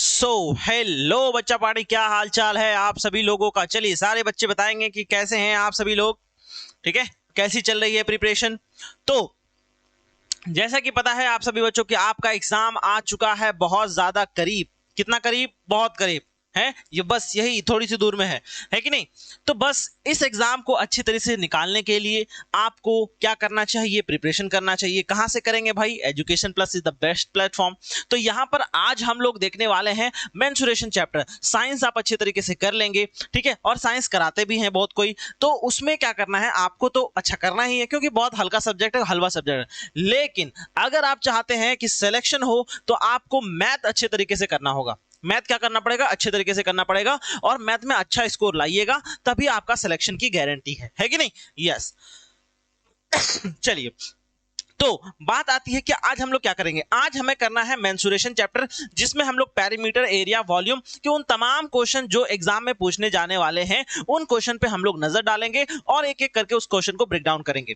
Hello बच्चा party, क्या हाल चाल है आप सभी लोगों का। चलिए सारे बच्चे बताएंगे कि कैसे हैं आप सभी लोग। ठीक है, कैसी चल रही है प्रिपरेशन। तो जैसा कि पता है आप सभी बच्चों कि आपका एग्जाम आ चुका है बहुत ज्यादा करीब। कितना करीब? बहुत करीब है ये, बस यही थोड़ी सी दूर में है कि नहीं। तो बस इस एग्जाम को अच्छी तरह से निकालने के लिए आपको क्या करना चाहिए? प्रिपरेशन करना चाहिए। कहां से करेंगे भाई? Education plus is the best platform. तो यहां पर आज हम लोग देखने वाले हैं मेंसुरेशन चैप्टर। साइंस आप अच्छे तरीके से कर लेंगे, ठीक है, और साइंस कराते भी हैं बहुत कोई। तो उसमें क्या करना है आपको? तो अच्छा करना ही है क्योंकि बहुत हल्का सब्जेक्ट है, हलवा सब्जेक्ट है। लेकिन अगर आप चाहते हैं कि सिलेक्शन हो तो आपको मैथ अच्छे तरीके से करना होगा। मैथ क्या करना पड़ेगा? अच्छे तरीके से करना पड़ेगा, और मैथ में अच्छा स्कोर लाइएगा तभी आपका सिलेक्शन की गारंटी है कि नहीं? यस। चलिए, तो बात आती है कि आज हम लोग क्या करेंगे। आज हमें करना है मेंसुरेशन चैप्टर, जिसमें हम लोग पेरीमीटर, एरिया, वॉल्यूम के उन तमाम क्वेश्चन जो एग्जाम में पूछने जाने वाले हैं उन क्वेश्चन पे हम लोग नजर डालेंगे और एक एक करके उस क्वेश्चन को ब्रेक डाउन करेंगे।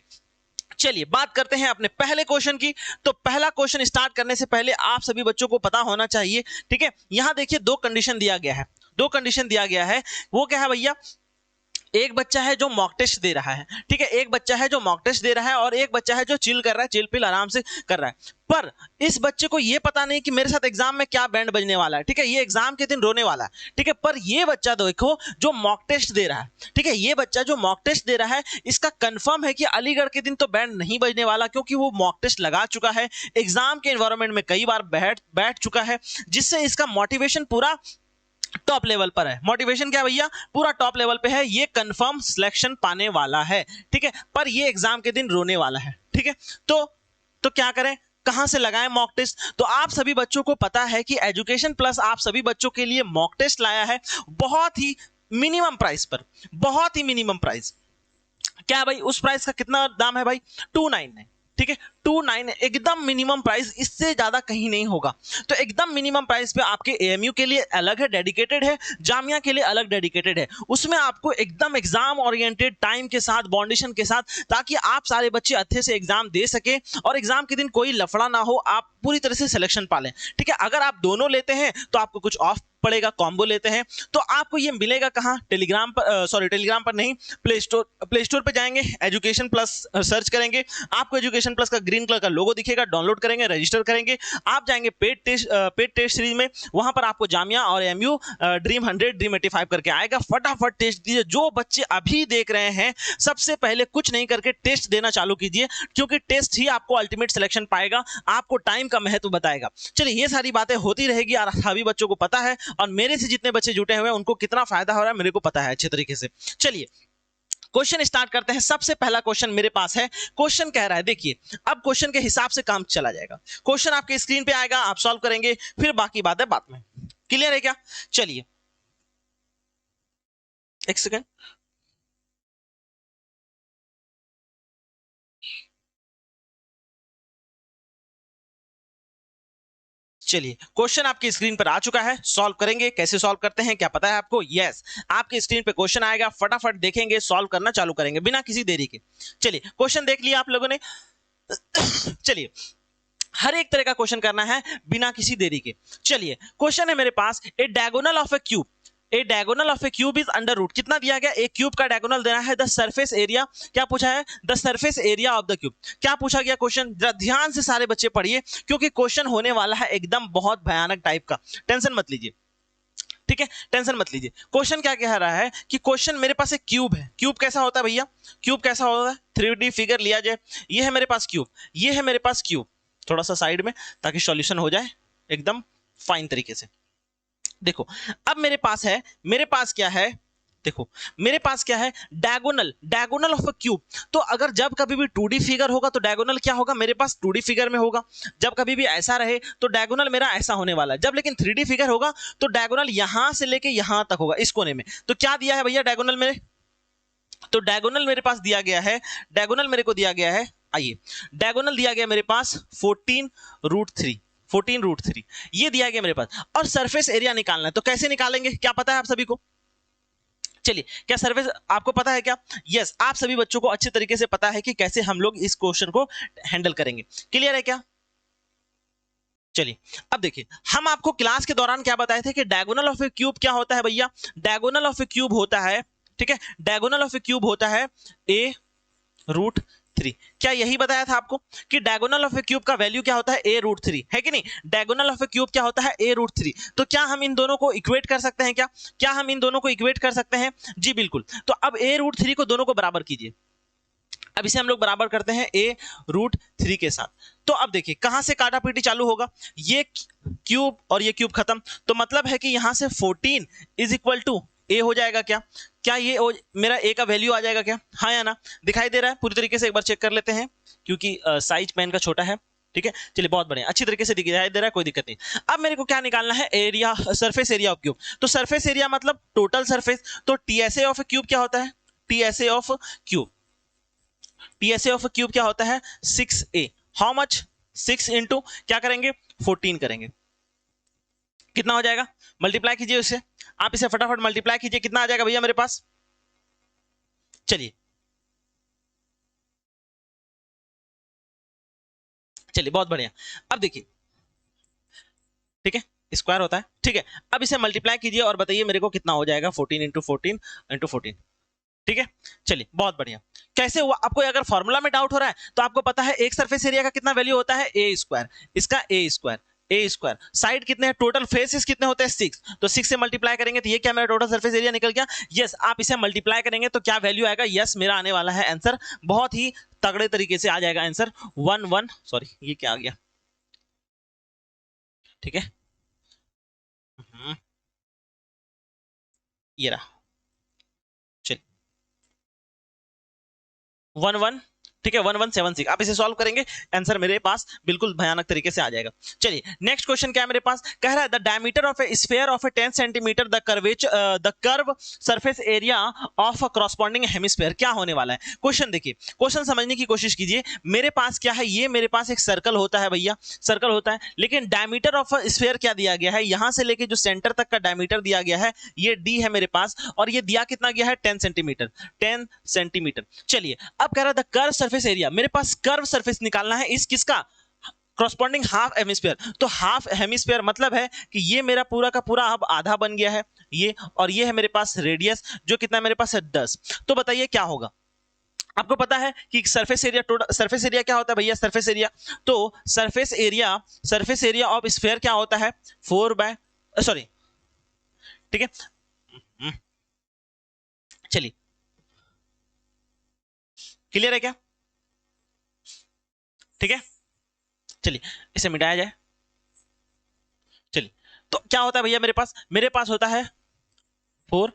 चलिए बात करते हैं अपने पहले क्वेश्चन की। तो पहला क्वेश्चन स्टार्ट करने से पहले आप सभी बच्चों को पता होना चाहिए, ठीक है, यहां देखिए दो कंडीशन दिया गया है। दो कंडीशन दिया गया है। वो क्या है भैया? एक बच्चा है जो मॉक टेस्ट दे रहा है, ठीक है, एक बच्चा है जो मॉक टेस्ट दे रहा है और एक बच्चा है जो चिल कर रहा है, चिल पिल आराम से कर रहा है। पर इस बच्चे को ये पता नहीं कि मेरे साथ एग्जाम में क्या बैंड बजने वाला है, ठीक है, ये एग्जाम के दिन रोने वाला है, ठीक है। पर ये बच्चा देखो जो मॉक टेस्ट दे रहा है, ठीक है, ये बच्चा जो मॉक टेस्ट दे रहा है इसका कंफर्म है कि अलीगढ़ के दिन तो बैंड नहीं बजने वाला, क्योंकि वो मॉक टेस्ट लगा चुका है, एग्जाम के एनवायरमेंट में कई बार बैठ बैठ चुका है, जिससे इसका मोटिवेशन पूरा टॉप लेवल पर है। मोटिवेशन क्या भैया? पूरा टॉप लेवल पे है, ये कंफर्म सिलेक्शन पाने वाला है, ठीक है। पर ये एग्जाम के दिन रोने वाला है, ठीक है। तो क्या करें? कहां से लगाएं मॉक टेस्ट? तो आप सभी बच्चों को पता है कि एजुकेशन प्लस आप सभी बच्चों के लिए मॉक टेस्ट लाया है बहुत ही मिनिमम प्राइस पर। बहुत ही मिनिमम प्राइस। क्या है भाई? उस प्राइस का कितना दाम है भाई? 299, ठीक है, 29 एकदम मिनिमम प्राइस, इससे ज्यादा कहीं नहीं होगा। तो एकदम मिनिमम प्राइस पे आपके एएमयू के लिए अलग है, डेडिकेटेड है, जामिया के लिए अलग डेडिकेटेड है। उसमें आपको एकदम एग्जाम ओरिएंटेड टाइम के साथ, बाउंडेशन के साथ, ताकि आप सारे बच्चे अच्छे से एग्जाम दे सके और एग्जाम के दिन कोई लफड़ा ना हो, आप पूरी तरह से सिलेक्शन पालें, ठीक है। अगर आप दोनों लेते हैं तो आपको कुछ ऑफ पड़ेगा, कॉम्बो लेते हैं तो आपको ये मिलेगा कहां? टेलीग्राम पर, सॉरी टेलीग्राम पर नहीं, प्ले स्टोर पे जाएंगे, एजुकेशन प्लस सर्च करेंगे, आपको एजुकेशन प्लस का ग्रीन कलर का लोगो दिखेगा, डाउनलोड करेंगे, रजिस्टर करेंगे, आप जाएंगे पेड टेस्ट सीरीज में, वहां पर आपको जामिया और एमयू ड्रीम 100 ड्रीम 85 करके आएगा। फटाफट टेस्ट दीजिए। जो बच्चे अभी देख रहे हैं सबसे पहले कुछ नहीं करके टेस्ट देना चालू कीजिए, क्योंकि टेस्ट ही आपको अल्टीमेट सिलेक्शन पाएगा, आपको टाइम का महत्व बताएगा। चलिए ये सारी बातें होती रहेगी और सभी बच्चों को पता है, और मेरे से जितने बच्चे जुटे हुए हैं उनको कितना फायदा हो रहा है मेरे को पता है अच्छे तरीके से। चलिए क्वेश्चन स्टार्ट करते हैं। सबसे पहला क्वेश्चन मेरे पास है। क्वेश्चन कह रहा है, देखिए अब क्वेश्चन के हिसाब से काम चला जाएगा। क्वेश्चन आपके स्क्रीन पे आएगा, आप सॉल्व करेंगे, फिर बाकी बात है बाद में। क्लियर है क्या? चलिए एक सेकंड। चलिए क्वेश्चन आपकी स्क्रीन पर आ चुका है, सॉल्व करेंगे। कैसे सॉल्व करते हैं क्या पता है आपको? यस, आपके स्क्रीन पे क्वेश्चन आएगा, फटाफट देखेंगे, सॉल्व करना चालू करेंगे बिना किसी देरी के। चलिए क्वेश्चन देख लिया आप लोगों ने। चलिए हर एक तरह का क्वेश्चन करना है बिना किसी देरी के। चलिए क्वेश्चन है मेरे पास, a diagonal of a cube, a diagonal of a cube is under root. कितना दिया गया? एक क्यूब का डायगोनल देना है। द सरफेस एरिया, क्या पूछा है? The surface area of the cube. क्या पूछा गया क्वेश्चन? ध्यान से सारे बच्चे पढ़िए, क्योंकि क्वेश्चन होने वाला है एकदम बहुत भयानक टाइप का। टेंशन मत लीजिए, ठीक है, टेंशन मत लीजिए। क्वेश्चन क्या कह रहा है कि क्वेश्चन मेरे पास एक क्यूब है। क्यूब कैसा होता है भैया? क्यूब कैसा होता है? 3D फिगर लिया जाए, ये है मेरे पास क्यूब, ये है मेरे पास क्यूब, थोड़ा सा साइड में ताकि सॉल्यूशन हो जाए एकदम फाइन तरीके से। देखो अब मेरे पास है, मेरे पास क्या है? देखो मेरे पास क्या है? Diagonal, diagonal of a cube. तो अगर जब कभी भी 2D फिगर होगा तो डायगोनल क्या होगा? मेरे पास 2D फिगर में होगा। जब कभी भी ऐसा रहे तो डायगोनल मेरा ऐसा होने वाला है। जब लेकिन 3D फिगर होगा तो डायगोनल यहां से लेके यहां तक होगा, इस कोने में। तो क्या दिया है भैया डायगोनल मेरे? तो डायगोनल मेरे पास दिया गया है, डायगोनल मेरे को दिया गया है, आइए डायगोनल दिया गया मेरे पास 14√3, 14√3 ये दिया गया मेरे पास। और सरफेस एरिया निकालना है, तो कैसे निकालेंगे क्या पता है आप सभी को? चलिए क्या सरफेस आपको पता है क्या? यस, आप सभी बच्चों को अच्छे तरीके से पता है कि कैसे हम लोग इस क्वेश्चन को हैंडल करेंगे। क्लियर है क्या? चलिए अब देखिए, हम आपको क्लास के दौरान क्या बताए थे कि डायगोनल ऑफ ए क्यूब क्या होता है भैया, डायगोनल ऑफ ए क्यूब होता है, ठीक है, डायगोनल ऑफ ए क्यूब होता है a रूट 3। क्या यही बताया था आपको कि डायगोनल ऑफ ए क्यूब का वैल्यू क्या होता है a रूट 3, है कि नहीं, डायगोनल ऑफ ए क्यूब क्या होता है a रूट 3। तो क्या हम इन दोनों को इक्वेट कर सकते हैं, क्या हम इन दोनों को इक्वेट कर सकते हैं, जी बिल्कुल। तो अब a रूट 3 को दोनों को बराबर कीजिए, अब इसे हम लोग बराबर करते हैं a रूट 3 के साथ। तो अब देखिए कहां से काटा पीटी चालू होगा, ये क्यूब और ये क्यूब खत्म, तो मतलब है कि यहां से 14 इज इक्वल टू a हो जाएगा। क्या क्या ये मेरा a का वैल्यू आ जाएगा क्या, हाँ या ना, दिखाई दे रहा है पूरी तरीके से, एक बार चेक कर लेते हैं क्योंकि साइज पेन का छोटा है, ठीक है। चलिए बहुत बढ़िया, अच्छी तरीके से दिखाई दे रहा है, कोई दिक्कत नहीं। अब मेरे को क्या निकालना है, area, surface area of cube. तो सरफेस एरिया मतलब टोटल सरफेस, तो टीएसए ऑफ क्यूब क्या होता है, TSA of cube, TSA of cube क्या होता है 6a, हाउ मच, 6 इंटू क्या करेंगे 14 करेंगे, कितना हो जाएगा, मल्टीप्लाई कीजिए उससे, आप इसे फटाफट मल्टीप्लाई कीजिए, कितना आ जाएगा भैया मेरे पास, चलिए चलिए बहुत बढ़िया। अब देखिए, ठीक है, स्क्वायर होता है, ठीक है। अब इसे मल्टीप्लाई कीजिए और बताइए मेरे को कितना हो जाएगा, 14 इंटू 14 इंटू 14, ठीक है। चलिए बहुत बढ़िया, कैसे हुआ, आपको अगर फॉर्मूला में डाउट हो रहा है तो आपको पता है एक सरफेस एरिया का कितना वैल्यू होता है ए स्क्वायर, इसका ए स्क्वायर, ए स्क्वायर, साइड कितने हैं, टोटल फेसेस कितने होते हैं 6, तो 6 से मल्टीप्लाई करेंगे तो ये क्या मेरा टोटल सरफेस एरिया निकल गया। यस, आप इसे मल्टीप्लाई करेंगे तो क्या वैल्यू आएगा, यस मेरा आने वाला है आंसर, बहुत ही तगड़े तरीके से आ जाएगा आंसर 1 सॉरी ये क्या आ गया, ठीक है, ये रहा, चलिए 1 ठीक है 1176, आप इसे सॉल्व करेंगे, आंसर मेरे पास बिल्कुल भयानक तरीके से आ जाएगा। चलिए नेक्स्ट क्वेश्चन क्या है मेरे पास, कह रहा है the diameter of A sphere of A 10 centimetre the curve surface area of a corresponding hemisphere, क्या होने वाला है। क्वेश्चन देखिए, क्वेश्चन समझने की कोशिश कीजिए, मेरे पास क्या है, ये मेरे पास एक सर्कल होता है भैया, सर्कल होता है, लेकिन डायमीटर ऑफ अ स्फीयर क्या दिया गया है, यहां से लेके जो सेंटर तक का डायमीटर दिया गया है ये d है मेरे पास, और ये दिया कितना गया है 10 सेंटीमीटर, 10 सेंटीमीटर। चलिए अब कह रहा है द कर्व सरफेस एरिया, मेरे पास कर्व सरफेस निकालना है इस किसका, कॉरस्पॉन्डिंग हाफ हेमिस्फीयर। तो हाफ हेमिस्फीयर मतलब है कि ये मेरा पूरा का पूरा अब आधा बन गया है ये, और ये है मेरे पास रेडियस जो कितना मेरे पास है 10। तो बताइए क्या होगा, आपको पता है कि surface area, total surface area क्या होता है भैया, सरफेस एरिया, तो सरफेस एरिया ऑफ स्फीयर क्या होता है 4 बाय सॉरी, ठीक है, चलिए क्लियर है क्या, ठीक है, चलिए इसे मिटाया जाए। चलिए तो क्या होता है भैया मेरे पास होता है 4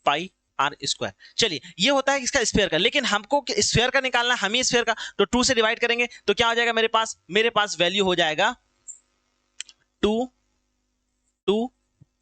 पाई आर स्क्वायर। चलिए ये होता है इसका स्फीयर का, लेकिन हमको स्फीयर का निकालना, हम ही स्फीयर का, तो 2 से डिवाइड करेंगे तो क्या हो जाएगा मेरे पास वैल्यू हो जाएगा 2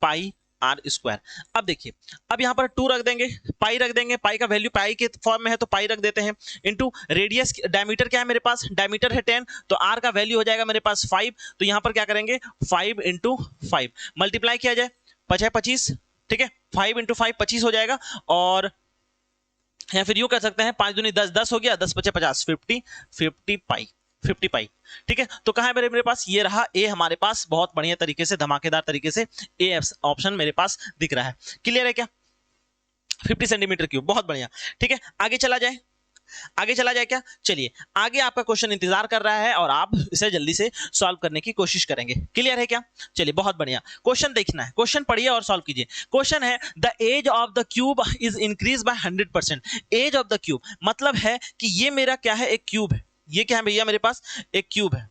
पाई आर स्क्वायर। अब देखिए, अब यहां पर 2 रख देंगे, पाई रख देंगे, पाई का वैल्यू पाई के फॉर्म में है तो पाई रख देते हैं, इनटू रेडियस, डायमीटर क्या है मेरे पास, डायमीटर है 10, तो आर का वैल्यू हो जाएगा मेरे पास 5, तो यहां पर क्या करेंगे 5 इंटू 5 मल्टीप्लाई किया जाए, 25, ठीक है, 5 इंटू 5 25 हो जाएगा, और या फिर यूं कर सकते हैं 5 दूनी 10, 10 हो गया, 10 पचे 50, 50 पाई, 50 पाई, ठीक है। तो कहां है मेरे पास, ये रहा ए हमारे पास, बहुत बढ़िया तरीके से, धमाकेदार तरीके से ए ऑप्शन मेरे पास दिख रहा है, क्लियर है क्या, 50 सेंटीमीटर क्यूब, बहुत बढ़िया, ठीक है। आगे चला जाए क्या, चलिए आगे आपका क्वेश्चन इंतजार कर रहा है और आप इसे जल्दी से सॉल्व करने की कोशिश करेंगे, क्लियर है क्या, चलिए बहुत बढ़िया, क्वेश्चन देखना है, क्वेश्चन पढ़िए और सॉल्व कीजिए। क्वेश्चन है the edge of the cube is increase by 100%, edge of the cube मतलब है कि ये मेरा क्या है, एक क्यूब है, ये क्या है भैया मेरे पास एक क्यूब है,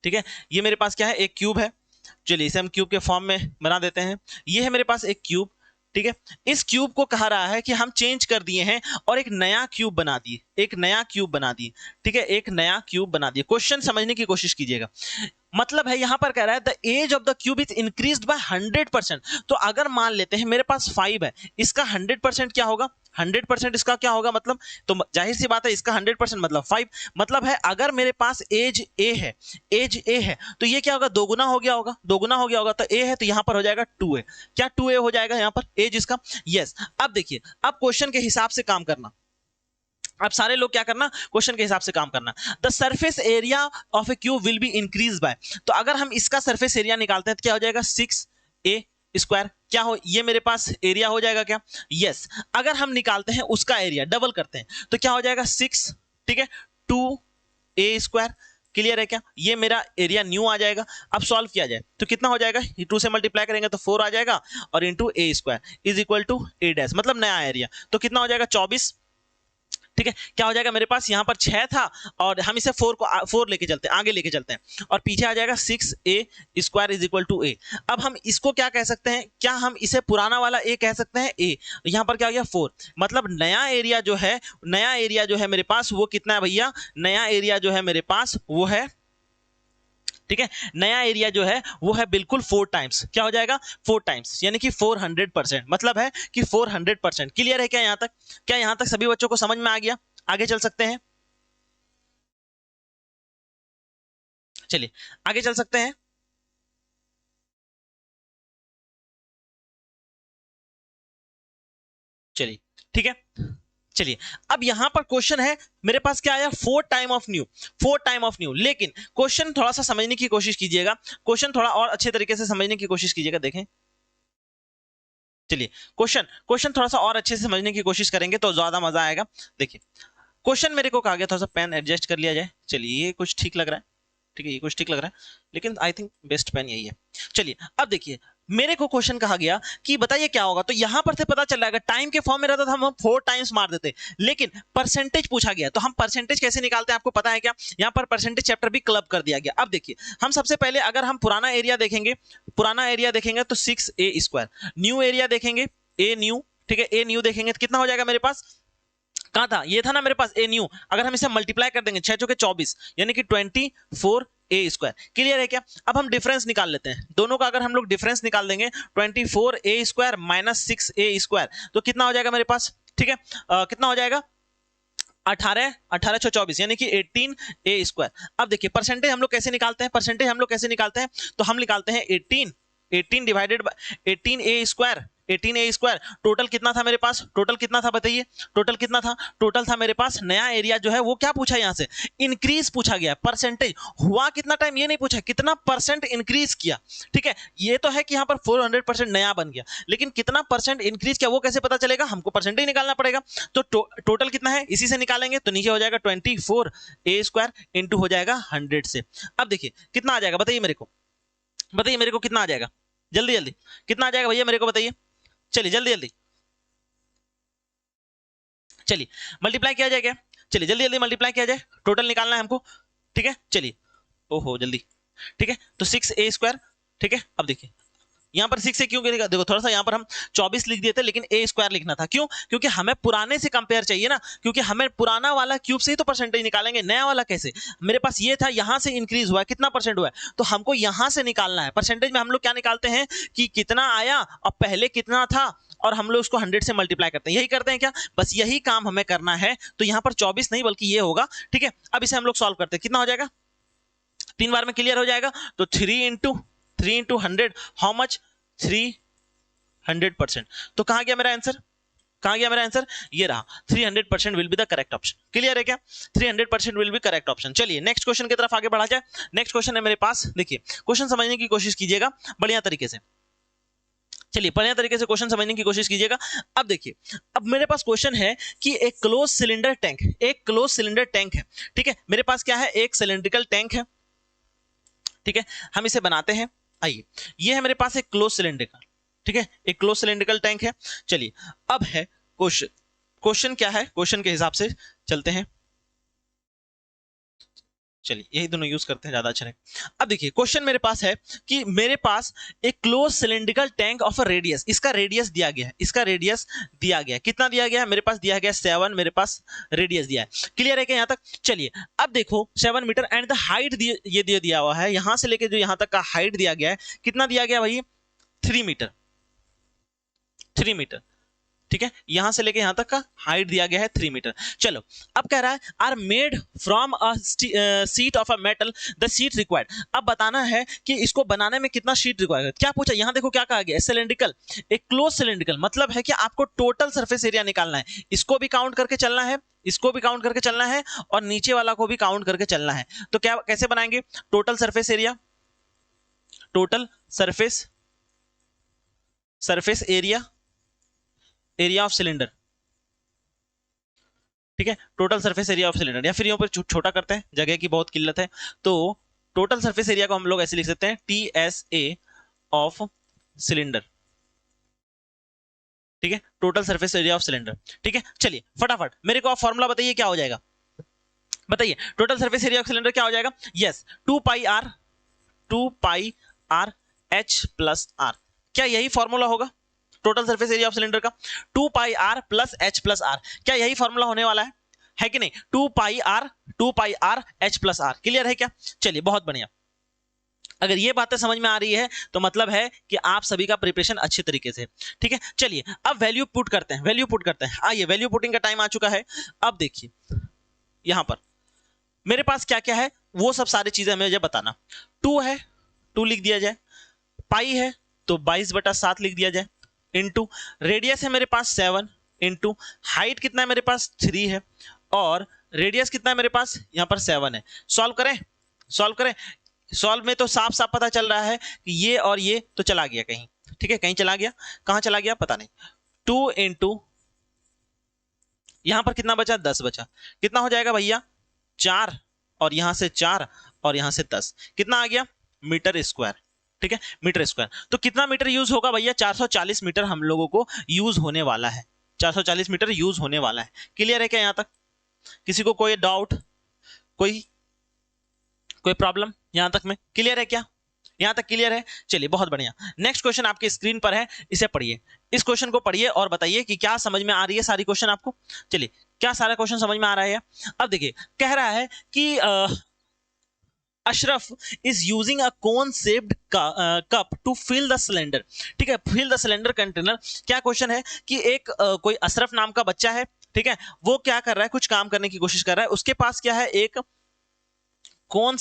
ठीक है, ये मेरे पास क्या है एक क्यूब है, चलिए इसे हम क्यूब के फॉर्म में बना देते हैं, ये है मेरे पास एक क्यूब, ठीक है। इस क्यूब को कहा रहा है कि हम चेंज कर दिए हैं और एक नया क्यूब बना दिए, ठीक है, एक नया क्यूब बना दिए। क्वेश्चन समझने की कोशिश कीजिएगा, मतलब है यहां पर कह रहा है the edge of the cube is increased by 100%। तो अगर मान लेते हैं मेरे पास 5 है, इसका 100% क्या होगा, 100% इसका क्या होगा, मतलब तो जाहिर सी बात है इसका 100% मतलब 5, मतलब है अगर मेरे पास एज ए है तो ये क्या होगा, दोगुना हो गया होगा, तो ए है तो यहां पर हो जाएगा 2a, क्या 2a हो जाएगा यहां पर एज इसका, यस। अब देखिए, अब क्वेश्चन के हिसाब से काम करना, अब सारे लोग क्या करना, क्वेश्चन के हिसाब से काम करना। The surface area of a cube will be increase by, तो अगर हम इसका सरफेस एरिया निकालते हैं तो क्या हो जाएगा 6a स्क्वायर, क्या हो ये मेरे पास एरिया हो जाएगा क्या, यस। अगर हम निकालते हैं उसका एरिया, डबल करते हैं तो क्या हो जाएगा 6, ठीक है, 2a स्क्वायर, क्लियर है क्या, ये मेरा एरिया न्यू आ जाएगा। अब सॉल्व किया जाए तो कितना हो जाएगा, 2 से मल्टीप्लाई करेंगे तो 4 आ जाएगा और into a square is equal to a dash, मतलब नया एरिया, तो कितना हो जाएगा 24, ठीक है। क्या हो जाएगा मेरे पास यहाँ पर 6 था और हम इसे 4 को 4 लेके चलते हैं, आगे लेके चलते हैं और पीछे आ जाएगा 6a square is equal to a। अब हम इसको क्या कह सकते हैं, क्या हम इसे पुराना वाला a कह सकते हैं, a, यहाँ पर क्या हो गया 4, मतलब नया एरिया जो है, नया एरिया जो है मेरे पास वो कितना है भैया, नया एरिया जो है मेरे पास वो है, ठीक है, नया एरिया जो है वो है बिल्कुल 4 टाइम्स, क्या हो जाएगा 4 टाइम्स, यानी कि 400%, मतलब है कि 400%। क्लियर है क्या यहाँ तक, क्या यहाँ तक सभी बच्चों को समझ में आ गया, आगे चल सकते हैं, चलिए आगे चल सकते हैं। चलिए ठीक है, चलिए अब यहां पर क्वेश्चन है मेरे पास क्या आया, 4 time of new, 4 time of new, लेकिन क्वेश्चन थोड़ा सा समझने की कोशिश कीजिएगा, क्वेश्चन थोड़ा और अच्छे तरीके से समझने की कोशिश कीजिएगा, देखें, चलिए क्वेश्चन क्वेश्चन थोड़ा सा और अच्छे से समझने की कोशिश करेंगे तो ज्यादा मजा आएगा। देखिए क्वेश्चन मेरे को कहा गया, थोड़ा सा पेन एडजस्ट कर लिया जाए, चलिए ये कुछ ठीक लग रहा है, ठीक है ये कुछ ठीक लग रहा है, लेकिन आई थिंक बेस्ट पेन यही है। चलिए अब देखिए मेरे को क्वेश्चन कहा गया कि बताइए क्या होगा, तो यहां पर से पता चल रहा है टाइम के फॉर्म में रहता था हम 4 टाइम्स मार देते, लेकिन परसेंटेज पूछा गया तो हम परसेंटेज कैसे निकालते हैं आपको पता है क्या, यहां पर परसेंटेज चैप्टर भी क्लब कर दिया गया। अब देखिए हम सबसे पहले अगर हम पुराना एरिया देखेंगे, पुराना एरिया देखेंगे तो 6a स्क्वायर, न्यू एरिया देखेंगे a न्यू, ठीक है, a न्यू देखेंगे तो कितना हो जाएगा मेरे पास, कहां था ये था ना मेरे पास ए न्यू, अगर हम इसे मल्टीप्लाई कर देंगे 6 चौके 24 यानी कि 24a स्क्वायर, क्लियर है क्या। अब हम डिफरेंस निकाल लेते हैं, दोनों का अगर हम लोग डिफरेंस निकाल देंगे 24a square minus 6a square तो कितना हो जाएगा मेरे पास, ठीक है, कितना हो जाएगा 18 यानी कि 18a स्क्वायर। अब देखिए परसेंटेज हम लोग कैसे निकालते हैं, परसेंटेज हम लोग कैसे निकालते हैं, तो हम निकालते हैं 18 divided by 18a square, 18a square, total कितना था मेरे पास, टोटल कितना था बताइए, टोटल कितना था, टोटल था मेरे पास नया एरिया जो है वो क्या पूछा यहां से, इंक्रीज पूछा गया, परसेंटेज हुआ कितना टाइम ये नहीं पूछा, कितना परसेंट इंक्रीज किया, ठीक है, ये तो है कि यहाँ पर 400% नया बन गया, लेकिन कितना परसेंट इंक्रीज किया वो कैसे पता चलेगा, हमको परसेंटेज निकालना पड़ेगा। तो टोटल कितना है इसी से निकालेंगे, तो नीचे हो जाएगा 24a स्क्वायर इंटू हो जाएगा 100 से। अब देखिए कितना आ जाएगा बताइए मेरे को, बताइए मेरे को कितना आ जाएगा, जल्दी जल्दी कितना आ जाएगा भैया मेरे को बताइए, चलिए जल्दी जल्दी, चलिए मल्टीप्लाई किया जाए क्या, चलिए जल्दी जल्दी मल्टीप्लाई किया जाए, टोटल निकालना है हमको, ठीक है, चलिए ओहो जल्दी, ठीक है, तो 6a स्क्वायर, ठीक है। अब देखिए यहाँ पर 6 से क्यों गिरेगा, देखो थोड़ा सा यहाँ पर हम 24 लिख दिए थे लेकिन a स्क्वायर लिखना था, क्यों, क्योंकि हमें पुराने से कंपेयर चाहिए ना, क्योंकि हमें पुराना वाला क्यूब से ही तो परसेंटेज निकालेंगे, नया वाला कैसे, मेरे पास ये था यहाँ से इंक्रीज हुआ है, कितना परसेंट हुआ है, तो हमको यहाँ से निकालना है। परसेंटेज में हम लोग क्या निकालते हैं कि कितना आया और पहले कितना था और हम लोग उसको 100 से मल्टीप्लाई करते हैं, यही करते हैं क्या, बस यही काम हमें करना है। तो यहाँ पर 24 नहीं बल्कि ये होगा, ठीक है। अब इसे हम लोग सॉल्व करते हैं, कितना हो जाएगा, 3 बार में क्लियर हो जाएगा, तो 3 इंटू 100 हाउ मच, 300%। तो कहां गया मेरा आंसर, कहां गया मेरा आंसर, ये रहा 300% will be the correct option, clear है क्या, 300% विल बी करेक्ट ऑप्शन। चलिए नेक्स्ट क्वेश्चन की तरफ आगे बढ़ा जाए। नेक्स्ट क्वेश्चन है मेरे पास, देखिए क्वेश्चन समझने की कोशिश कीजिएगा बढ़िया तरीके से, चलिए बढ़िया तरीके से क्वेश्चन समझने की कोशिश कीजिएगा। अब देखिए अब मेरे पास क्वेश्चन है कि एक क्लोज सिलेंडर टैंक, एक क्लोज सिलेंडर टैंक है, ठीक है, मेरे पास क्या है, एक सिलेंड्रिकल टैंक है, ठीक है, हम इसे बनाते हैं, आइए ये है मेरे पास एक क्लोज सिलेंड्रिकल, ठीक है, एक क्लोज सिलेंड्रिकल टैंक है। चलिए अब है क्वेश्चन, क्वेश्चन क्या है, क्वेश्चन के हिसाब से चलते हैं, चलिए यही दोनों यूज करते हैं ज्यादा अच्छा रहेगा। अब देखिए क्वेश्चन मेरे पास है कि मेरे पास एक close cylindrical tank of a radius, इसका रेडियस दिया गया है, इसका रेडियस दिया गया है, कितना दिया गया है, मेरे पास दिया गया 7, मेरे पास रेडियस दिया है, क्लियर है क्या यहाँ तक। चलिए अब देखो 7 मीटर एंड द हाइट ये दिया हुआ है, यहां से लेके जो यहां तक का हाइट दिया गया है, कितना दिया गया भाई, 3 मीटर, 3 मीटर, ठीक है, यहां से लेके यहां तक का हाइट दिया गया है 3 मीटर। चलो अब कह रहा है are made from a sheet of a metal the sheet required. अब बताना है कि इसको बनाने में कितना शीट रिक्वायर्ड है। क्या पूछा, यहां देखो क्या कहा गया, सिलेंड्रिकल, एक क्लोज सिलेंड्रिकल, मतलब है कि आपको टोटल सरफेस एरिया निकालना है, इसको भी काउंट करके चलना है, इसको भी काउंट करके चलना है, और नीचे वाला को भी काउंट करके चलना है। तो क्या कैसे बनाएंगे, total surface area, total surface area, area of cylinder, ठीक है, total surface area of cylinder, या फिर यहाँ पर छोटा करते हैं, जगह की बहुत किल्लत है, तो टोटल सरफेस एरिया को हम लोग ऐसे लिख सकते हैं TSA ऑफ सिलेंडर, ठीक है, total surface area of cylinder. ठीक है, चलिए फटाफट मेरे को आप फॉर्मूला बताइए क्या हो जाएगा, बताइए total surface area of cylinder क्या हो जाएगा। Yes, 2 pi H plus R, क्या यही फॉर्मूला होगा total surface area of cylinder का, 2 pi R plus H plus R, क्या यही फॉर्मूला होने वाला है कि नहीं, 2 pi R H plus R, clear है क्या। चलिए बहुत बढ़िया, अगर ये बातें समझ में आ रही है तो मतलब है कि आप सभी का प्रिपरेशन अच्छे तरीके से, ठीक है। चलिए अब वैल्यू पुट करते हैं, वैल्यू पुट करते हैं, आइए वैल्यू पुटिंग का टाइम आ चुका है। अब देखिए यहां पर मेरे पास क्या क्या है, वो सब सारी चीजें हमें मुझे बताना। 2 है, 2 लिख दिया जाए, पाई है तो 22/7 लिख दिया जाए, इनटू रेडियस है मेरे पास 7, इनटू हाइट कितना है मेरे पास 3 है, और रेडियस कितना है मेरे पास यहां पर 7 है। सॉल्व करें, सॉल्व करें, सॉल्व में तो साफ साफ पता चल रहा है कि ये और ये तो चला गया कहीं, ठीक है, कहीं चला गया, कहां चला गया पता नहीं। 2 इंटू यहां पर कितना बचा, 10 बचा, कितना हो जाएगा भैया 4, और यहां से 4 और यहां से 10, कितना आ गया मीटर स्क्वायर, ठीक है, मीटर स्क्वायर। तो कितना मीटर यूज होगा भैया, 440 मीटर हम लोगों को यूज होने वाला है, 440 मीटर यूज होने वाला है। क्लियर है क्या यहां तक, किसी को कोई डाउट, कोई प्रॉब्लम यहां तक में, क्लियर है क्या, यहां तक क्लियर है। चलिए बहुत बढ़िया, नेक्स्ट क्वेश्चन आपके स्क्रीन पर है, इसे पढ़िए, इस क्वेश्चन को पढ़िए और बताइए कि क्या समझ में आ रही है सारी क्वेश्चन आपको। चलिए क्या सारा क्वेश्चन समझ में आ रहा है। अब देखिए कह रहा है कि Ashraf is using a cone shaped cup to fill the cylinder, ठीक है, फिल द सिलेंडर कंटेनर। क्या क्वेश्चन है कि एक कोई अशरफ नाम का बच्चा है, ठीक है, वो क्या कर रहा है, कुछ काम करने की कोशिश कर रहा है, उसके पास क्या है, एक कोन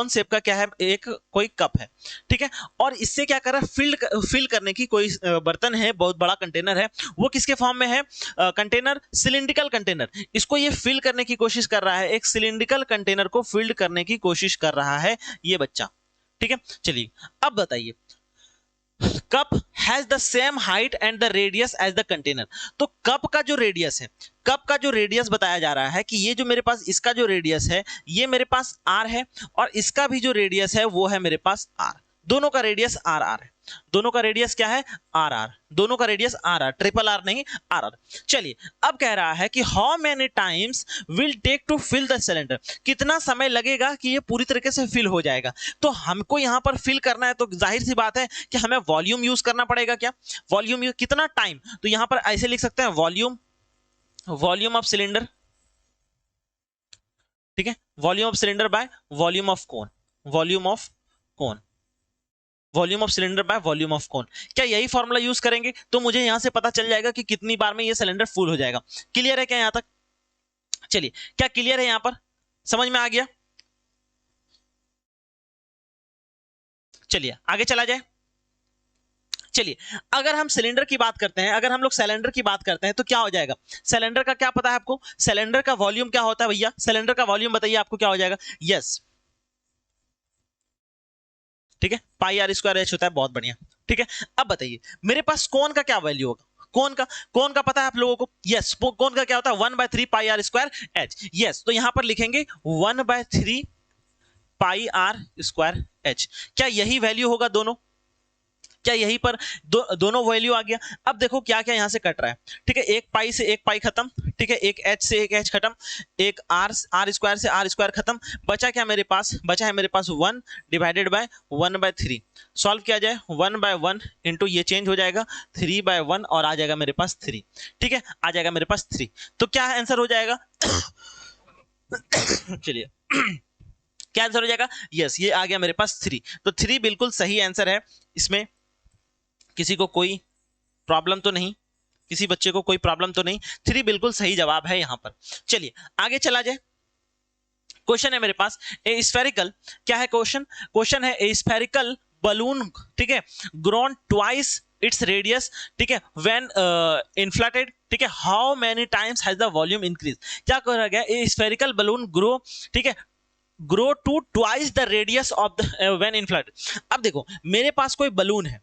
शेप का क्या है, एक कोई कप है, ठीक है, और इससे क्या कर रहा है, फिल करने की कोई बर्तन है, बहुत बड़ा कंटेनर है, वो किसके फॉर्म में है, कंटेनर, सिलिंड्रिकल कंटेनर, इसको ये फिल करने की कोशिश कर रहा है, एक सिलिंड्रिकल कंटेनर को फिल करने की कोशिश कर रहा है ये बच्चा, ठीक है। चलिए अब बताइए, cup has the same height and the radius as the container. तो कप का जो रेडियस है, कप का जो रेडियस बताया जा रहा है कि ये जो मेरे पास इसका जो रेडियस है ये मेरे पास r है, और इसका भी जो रेडियस है वो है मेरे पास r, दोनों का रेडियस आर आर है, दोनों का रेडियस क्या है आर आर, दोनों का radius R R, triple R नहीं आर आर। चलिए अब कह रहा है कि how many times will take to fill the cylinder, कितना समय लगेगा कि ये पूरी तरीके से फिल हो जाएगा। तो हमको यहां पर फिल करना है तो जाहिर सी बात है कि हमें वॉल्यूम यूज करना पड़ेगा, क्या वॉल्यूम, कितना टाइम, तो यहां पर ऐसे लिख सकते हैं वॉल्यूम, वॉल्यूम ऑफ सिलेंडर, ठीक है, volume of cylinder by volume of cone, volume of cone, volume of cylinder by volume of कोन। क्या यही फॉर्मूला यूज करेंगे तो मुझे यहां से पता चल जाएगा कि कितनी बार में ये सिलेंडर फुल हो जाएगा। क्लियर है क्या यहां तक, चलिए क्या क्लियर है यहां पर, समझ में आ गया। चलिए आगे चला जाए। चलिए अगर हम सिलेंडर की बात करते हैं, अगर हम लोग सिलेंडर की बात करते हैं तो क्या हो जाएगा, सिलेंडर का क्या पता है आपको, सिलेंडर का वॉल्यूम क्या होता है भैया, सिलेंडर का वॉल्यूम बताइए आपको क्या हो जाएगा। यस ठीक है, पाई आर स्क्वायर एच होता है, बहुत बढ़िया, ठीक है। अब बताइए मेरे पास कोन का क्या वैल्यू होगा, कोन का पता है आप लोगों को, यस कोन का क्या होता है 1/3 पाई आर स्क्वायर एच, यस तो यहां पर लिखेंगे 1/3 पाई आर स्क्वायर एच। क्या यही वैल्यू होगा दोनों, क्या यहीं पर दोनों वैल्यू आ गया। अब देखो क्या क्या यहां से कट रहा है, ठीक है, एक पाई से एक पाई खत्म, ठीक है, एक एच से एक एच खत्म, एक आर स्क्वायर से आर स्क्वायर खत्म, बचा क्या मेरे पास, बचा है मेरे पास 1 डिवाइडेड बाय 1/3। सॉल्व किया जाए 1/1 इंटू ये चेंज हो जाएगा 3/1 और आ जाएगा मेरे पास 3, ठीक है, आ जाएगा मेरे पास 3। तो क्या आंसर हो जाएगा चलिए क्या आंसर हो जाएगा, यस ये आ गया मेरे पास 3। तो 3 बिल्कुल सही आंसर है, इसमें किसी को कोई प्रॉब्लम तो नहीं, किसी बच्चे को कोई प्रॉब्लम तो नहीं? 3 बिल्कुल सही जवाब है यहाँ पर। चलिए आगे चला जाए। क्वेश्चन है मेरे पास ए स्फेरिकल, क्या है क्वेश्चन? क्वेश्चन है ए स्फेरिकल बलून, ठीक है, ग्रोन ट्वाइस इट्स रेडियस, ठीक है, व्हेन इन्फ्लेटेड, ठीक है, how many times has the volume increase. क्या कहा गया? ए स्फेरिकल बलून ग्रो, ठीक है, grow to twice the radius of the when inflated. अब देखो मेरे पास कोई बलून है,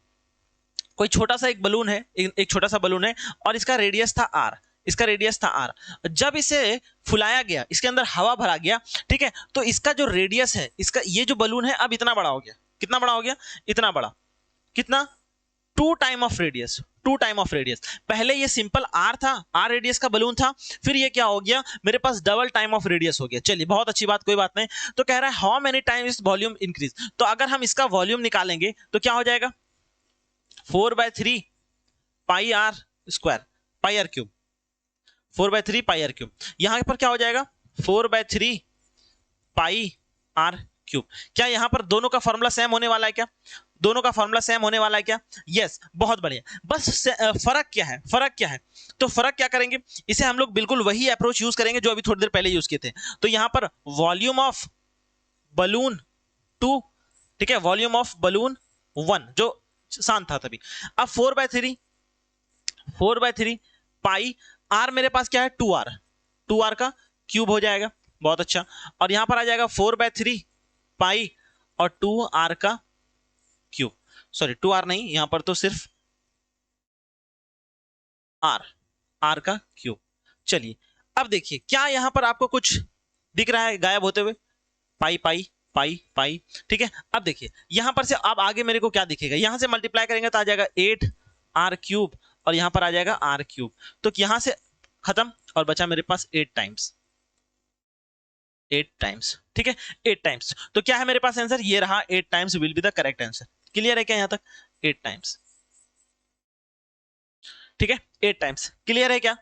कोई छोटा सा एक बलून है, एक छोटा सा बलून है और इसका रेडियस था आर, इसका रेडियस था आर। जब इसे फुलाया गया, इसके अंदर हवा भरा गया, ठीक है, तो इसका जो रेडियस है, इसका ये जो बलून है अब इतना बड़ा हो गया। कितना बड़ा हो गया? इतना बड़ा। कितना? 2 time of radius, 2 time of radius. पहले ये सिंपल आर था, आर रेडियस का बलून था, फिर ये क्या हो गया मेरे पास? डबल टाइम ऑफ रेडियस हो गया। चलिए बहुत अच्छी बात, कोई बात नहीं। तो कह रहा है हाउ मेनी टाइम इस वॉल्यूम इंक्रीज। तो अगर हम इसका वॉल्यूम निकालेंगे तो क्या हो जाएगा? 4/3 pi r square, pi r cube, 4/3 pi r cube. यहां पर क्या हो जाएगा? 4/3 पाई आर क्यूब। क्या यहां पर दोनों का फॉर्मूला सेम होने वाला है क्या? दोनों का फॉर्मूला सेम होने वाला है क्या? यस, बहुत बढ़िया। बस फर्क क्या है? फर्क क्या है? तो फर्क क्या करेंगे? इसे हम लोग बिल्कुल वही अप्रोच यूज करेंगे जो अभी थोड़ी देर पहले यूज किए थे। तो यहां पर वॉल्यूम ऑफ बलून 2, ठीक है, वॉल्यूम ऑफ बलून 1 जो शांत था तभी। अब 4/3 पाई आर मेरे पास क्या है? 2r, 2r का क्यूब हो जाएगा। बहुत अच्छा। और यहां पर आ जाएगा 4/3 पाई और 2r का क्यूब, सॉरी 2r नहीं, यहां पर तो सिर्फ r का क्यूब। चलिए अब देखिए क्या यहां पर आपको कुछ दिख रहा है गायब होते हुए? पाई पाई पाई पाई, ठीक है। अब देखिए यहां पर से अब आगे मेरे को क्या दिखेगा? यहां से मल्टीप्लाई करेंगे तो आ जाएगा 8r क्यूब और यहां पर आ जाएगा r क्यूब। तो यहां से खत्म और बचा मेरे पास 8 टाइम्स, 8 टाइम्स, ठीक है, 8 टाइम्स। तो क्या है मेरे पास आंसर? ये रहा, 8 times will be the correct answer. Clear है क्या यहां तक? 8 टाइम्स, ठीक है, 8 टाइम्स। क्लियर है क्या?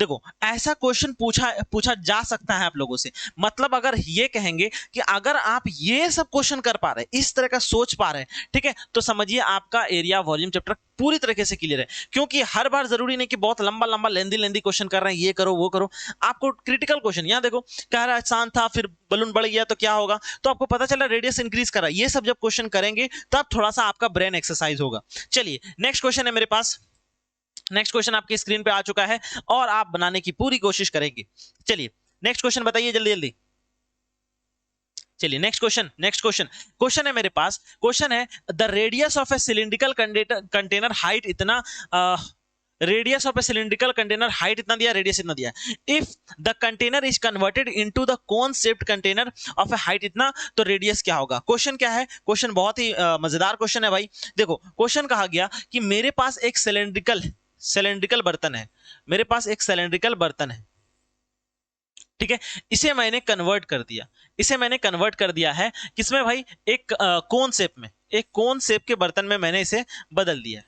देखो ऐसा क्वेश्चन पूछा जा सकता है आप लोगों से। मतलब अगर ये कहेंगे कि अगर आप ये सब क्वेश्चन कर पा रहे हैं, इस तरह का सोच पा रहे हैं, ठीक है, तो समझिए आपका एरिया वॉल्यूम चैप्टर पूरी तरीके से क्लियर है। क्योंकि हर बार जरूरी नहीं कि बहुत लंबा लंबा लेंदी क्वेश्चन कर रहे हैं, ये करो वो करो। आपको क्रिटिकल क्वेश्चन, यहाँ देखो कह रहा है आसान था फिर बलून बढ़ गया तो क्या होगा, तो आपको पता चला रेडियस इंक्रीज कर रहा है। ये सब जब क्वेश्चन करेंगे तब थोड़ा सा आपका ब्रेन एक्सरसाइज होगा। चलिए नेक्स्ट क्वेश्चन है मेरे पास। नेक्स्ट क्वेश्चन आपकी स्क्रीन पे आ चुका है और आप बनाने की पूरी कोशिश करेंगे। चलिए नेक्स्ट क्वेश्चन बताइए जल्दी जल्दी। चलिए नेक्स्ट क्वेश्चन है मेरे पास। क्वेश्चन है the radius of a cylindrical container height इतना, radius of a cylindrical container height इतना दिया, रेडियस इतना दिया। If the container is converted into the cone shaped container of a height इतना, तो रेडियस क्या होगा? क्वेश्चन क्या है? क्वेश्चन बहुत ही मजेदार क्वेश्चन है भाई। देखो क्वेश्चन कहा गया कि मेरे पास एक सिलेंड्रिकल बर्तन है, मेरे पास एक सिलेंड्रिकल बर्तन है, ठीक है, इसे मैंने कन्वर्ट कर दिया है किसमें भाई? एक कोन शेप में, एक कोन शेप के बर्तन में मैंने इसे बदल दिया,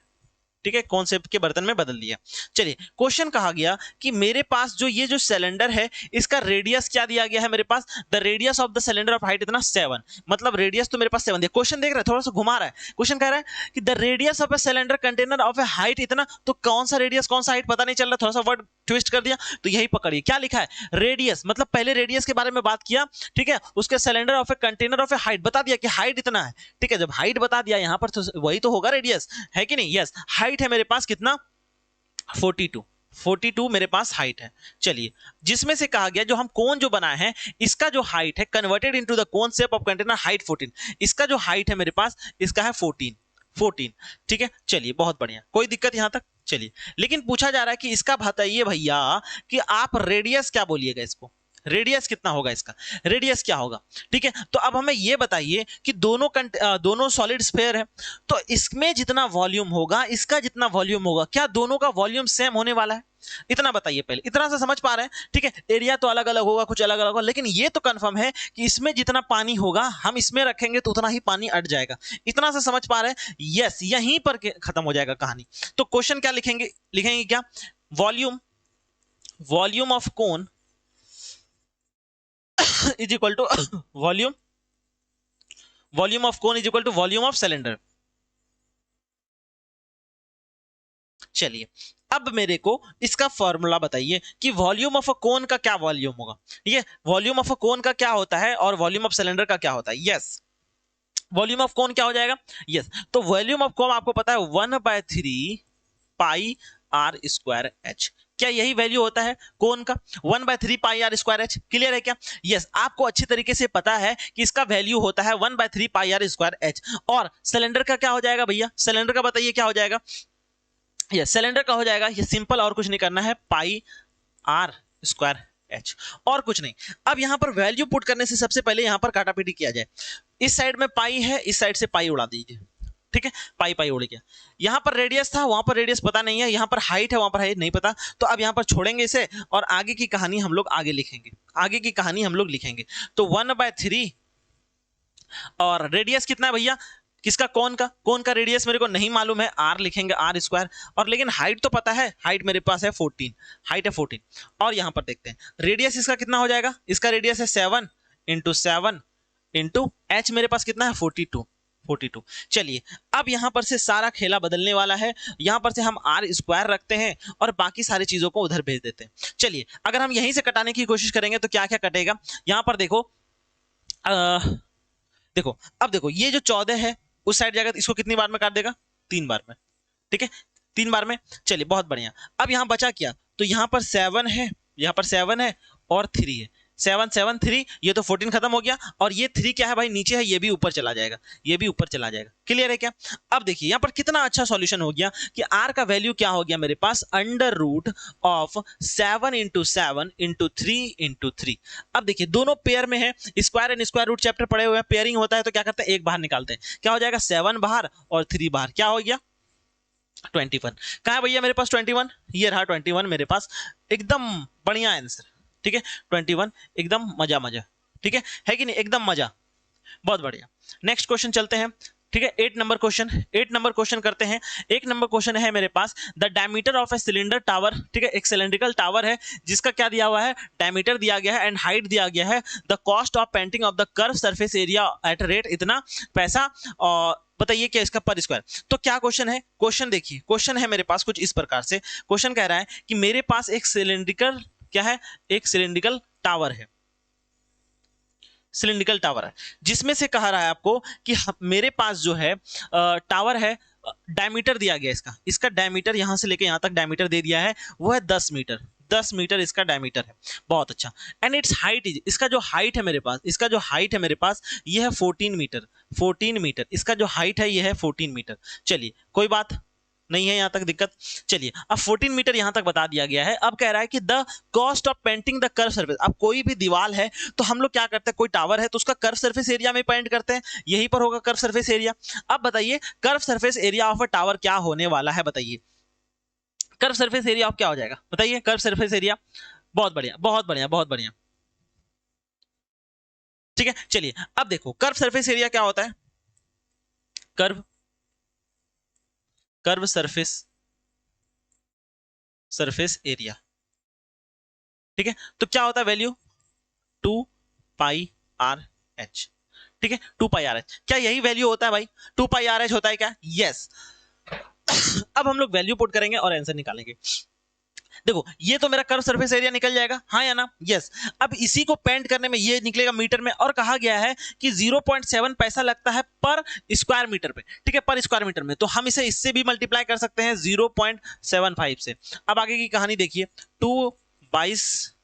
ठीक है, कॉन्सेप्ट के बर्तन में बदल दिया। चलिए क्वेश्चन कहा गया कि मेरे पास जो ये जो सिलेंडर है इसका रेडियस क्या दिया गया है मेरे पास? The radius of the cylinder of height इतना 7, मतलब रेडियस तो मेरे पास 7 दिया। क्वेश्चन देख रहे हैं, थोड़ा सा घुमा रहा है। क्वेश्चन कह रहा है कि the radius of a cylinder container of a height इतना, तो कौन सा रेडियस कौन सा हाइट पता नहीं चल रहा, थोड़ा सा वर्ड ट्विस्ट कर दिया। तो यही पकड़िए क्या लिखा है? रेडियस, मतलब पहले रेडियस के बारे में बात किया, ठीक है, उसके cylinder of a container of a height बता दिया कि हाइट इतना है, ठीक है। जब हाइट बता दिया यहां पर तो वही तो होगा रेडियस, है कि नहीं? यस, हाइट है मेरे पास कितना? 42 मेरे पास हाइट है। चलिए जिसमें से कहा गया जो हम कोन जो बनाए हैं इसका जो हाइट है converted into the cone shape of container height 14, इसका जो हाइट है मेरे पास इसका है 14, ठीक है। चलिए बहुत बढ़िया, कोई दिक्कत यहां तक? चलिए लेकिन पूछा जा रहा है कि इसका बताइए भैया कि आप रेडियस क्या बोलिएगा इसको, रेडियस कितना होगा इसका, रेडियस क्या होगा, ठीक है। तो अब हमें यह बताइए कि दोनों सॉलिड स्फीयर है, तो इसमें जितना वॉल्यूम होगा इसका जितना वॉल्यूम होगा, क्या दोनों का वॉल्यूम सेम होने वाला है? इतना बताइए पहले, इतना से समझ पा रहे हैं, ठीक है। एरिया तो अलग अलग होगा, कुछ अलग अलग होगा, लेकिन ये तो कंफर्म है कि इसमें जितना पानी होगा हम इसमें रखेंगे तो उतना ही पानी अट जाएगा। इतना से समझ पा रहे हैं? यस, यहीं पर खत्म हो जाएगा कहानी। तो क्वेश्चन क्या लिखेंगे क्या? Volume of cone is equal to volume of cone is equal to volume of cylinder. चलिए अब मेरे को इसका फॉर्मूला बताइए कि वॉल्यूम ऑफ अ कोन का क्या वॉल्यूम होगा। ठीक है, वॉल्यूम ऑफ अ कोन का क्या होता है और वॉल्यूम ऑफ सिलेंडर का क्या होता है। यस, वॉल्यूम ऑफ कोन क्या हो जाएगा। यस, तो वॉल्यूम ऑफ कोन आपको पता है 1/3 पाई आर स्क्वायर एच। क्या यही वैल्यू होता है कोन का 1/3 पाई आर स्क्वायर एच। क्लियर है क्या। यस, आपको अच्छी तरीके से पता है कि इसका वैल्यू होता है 1/3 पाई आर स्क्वायर एच। और सिलेंडर का क्या हो जाएगा भैया, सिलेंडर का बताइए क्या हो जाएगा। यस, सिलेंडर का हो जाएगा, ये सिंपल और कुछ नहीं करना है, पाई आर स्क्वायर एच, और कुछ नहीं। अब यहां पर वैल्यू पुट करने से सबसे पहले यहां पर काटापीटी किया जाए। इस साइड में पाई है, इस साइड से पाई उड़ा दीजिए। ठीक है, पाई पाई उड़ गया। यहां पर रेडियस था, वहां पर रेडियस पता नहीं है, यहां पर हाइट है, वहां पर हाइट नहीं पता। तो अब यहां पर छोड़ेंगे इसे और आगे की कहानी हम लोग आगे लिखेंगे, आगे की कहानी हम लोग लिखेंगे। तो 1/3 और रेडियस कितना है भैया किसका, कोन का रेडियस मेरे को नहीं मालूम है, आर लिखेंगे आर स्क्वायर। और लेकिन हाइट तो पता है, हाइट मेरे पास है 14, हाइट है 14। और यहां पर देखते हैं रेडियस इसका कितना हो जाएगा, इसका रेडियस है 7 × 7 × एच, मेरे पास कितना है 42। चलिए, अब यहां पर से सारा खेला बदलने वाला है। यहां पर से हम आर स्क्वायर रखते हैं और बाकी सारी चीजों को उधर भेज देते हैं। चलिए, अगर हम यहीं से कटाने की कोशिश करेंगे तो क्या क्या कटेगा। यहां पर देखो देखो, अब देखो ये जो 14 है उस साइड जाएगा, इसको कितनी बार में काट देगा, 3 बार में। ठीक है, 3 बार में। चलिए, बहुत बढ़िया। अब यहां बचा क्या, तो यहां पर 7 है, यहां पर 7 है और 3 है, 7 7 3, ये तो 14 खत्म हो गया। और ये 3 क्या है भाई, नीचे है, ये भी ऊपर चला जाएगा, ये भी ऊपर चला जाएगा। क्लियर है क्या। अब देखिए यहां पर कितना अच्छा सॉल्यूशन हो गया कि आर का वैल्यू क्या हो गया मेरे पास, √7 × 7 × 3 × 3। अब देखिए दोनों पेयर में है, square and square root chapter पढ़े हुए हैं, पेयरिंग होता है तो क्या करते हैं, एक बाहर निकालते हैं। क्या हो जाएगा, 7 बाहर और 3 बाहर, क्या हो गया 21। कहा है भैया मेरे पास 21, ये रहा 21 मेरे पास, एकदम बढ़िया आंसर। ठीक है, 21 एकदम मजा। ठीक है कि नहीं, एकदम मजा, बहुत बढ़िया। नेक्स्ट क्वेश्चन चलते हैं। ठीक है, 8 नंबर क्वेश्चन करते हैं। 1 नंबर क्वेश्चन है मेरे पास, the diameter of a cylinder tower. ठीक है, एक सिलेंड्रिकल टावर है जिसका क्या दिया हुआ है, डायमीटर दिया गया है एंड हाइट दिया गया है। The cost of painting of the curve surface area at rate इतना पैसा, और बताइए क्या इसका पर स्क्वायर। तो क्या क्वेश्चन है, क्वेश्चन देखिए, क्वेश्चन है मेरे पास कुछ इस प्रकार से। क्वेश्चन कह रहा है कि मेरे पास एक सिलेंड्रिकल क्या है, एक सिलेंड्रिकल टावर है, सिलिंड्रिकल टावर है, जिसमें से कहा रहा है आपको कि मेरे पास जो है टावर है, डायमीटर दिया गया इसका डायमीटर यहां से लेके यहां तक डायमीटर दे दिया है, वो है 10 मीटर, 10 मीटर इसका डायमीटर है। बहुत अच्छा। एंड इट्स हाइट इज, इसका जो हाइट है मेरे पास, ये है 14 मीटर, 14 मीटर इसका जो हाइट है, ये है 14 मीटर। चलिए, कोई बात नहीं है यहां तक दिक्कत। चलिए, अब 14 मीटर यहां तक बता दिया गया है। अब कह रहा है कि the cost of painting the curve surface. अब कोई भी दीवार है तो हम लोग क्या करते हैं, कोई टावर है तो उसका कर्व सरफेस एरिया में पेंट करते हैं, यहीं पर होगा कर्व सरफेस एरिया। अब बताइए curve surface area of a tower क्या होने वाला है, बताइए कर्व सरफेस एरिया ऑफ क्या हो जाएगा, बताइए कर्व सरफेस एरिया। बहुत बढ़िया। ठीक है, चलिए अब देखो कर्व सरफेस एरिया क्या होता है, कर्व सरफेस एरिया। ठीक है, तो क्या होता है वैल्यू 2 पाई आर एच। ठीक है, 2 पाई आर एच, क्या यही वैल्यू होता है भाई, 2 पाई आर एच होता है क्या। यस। अब हम लोग वैल्यू पुट करेंगे और आंसर निकालेंगे। देखो ये तो मेरा कर्व सरफेस एरिया निकल जाएगा, हाँ या ना। यस। अब इसी को पेंट करने में ये निकलेगा मीटर में, और कहा गया है कि 0.7 पैसा लगता है पर स्क्वायर मीटर पे। ठीक है, पर स्क्वायर मीटर में, तो हम इसे इससे भी मल्टीप्लाई कर सकते हैं 0.75 से। अब आगे की कहानी देखिए, 2/22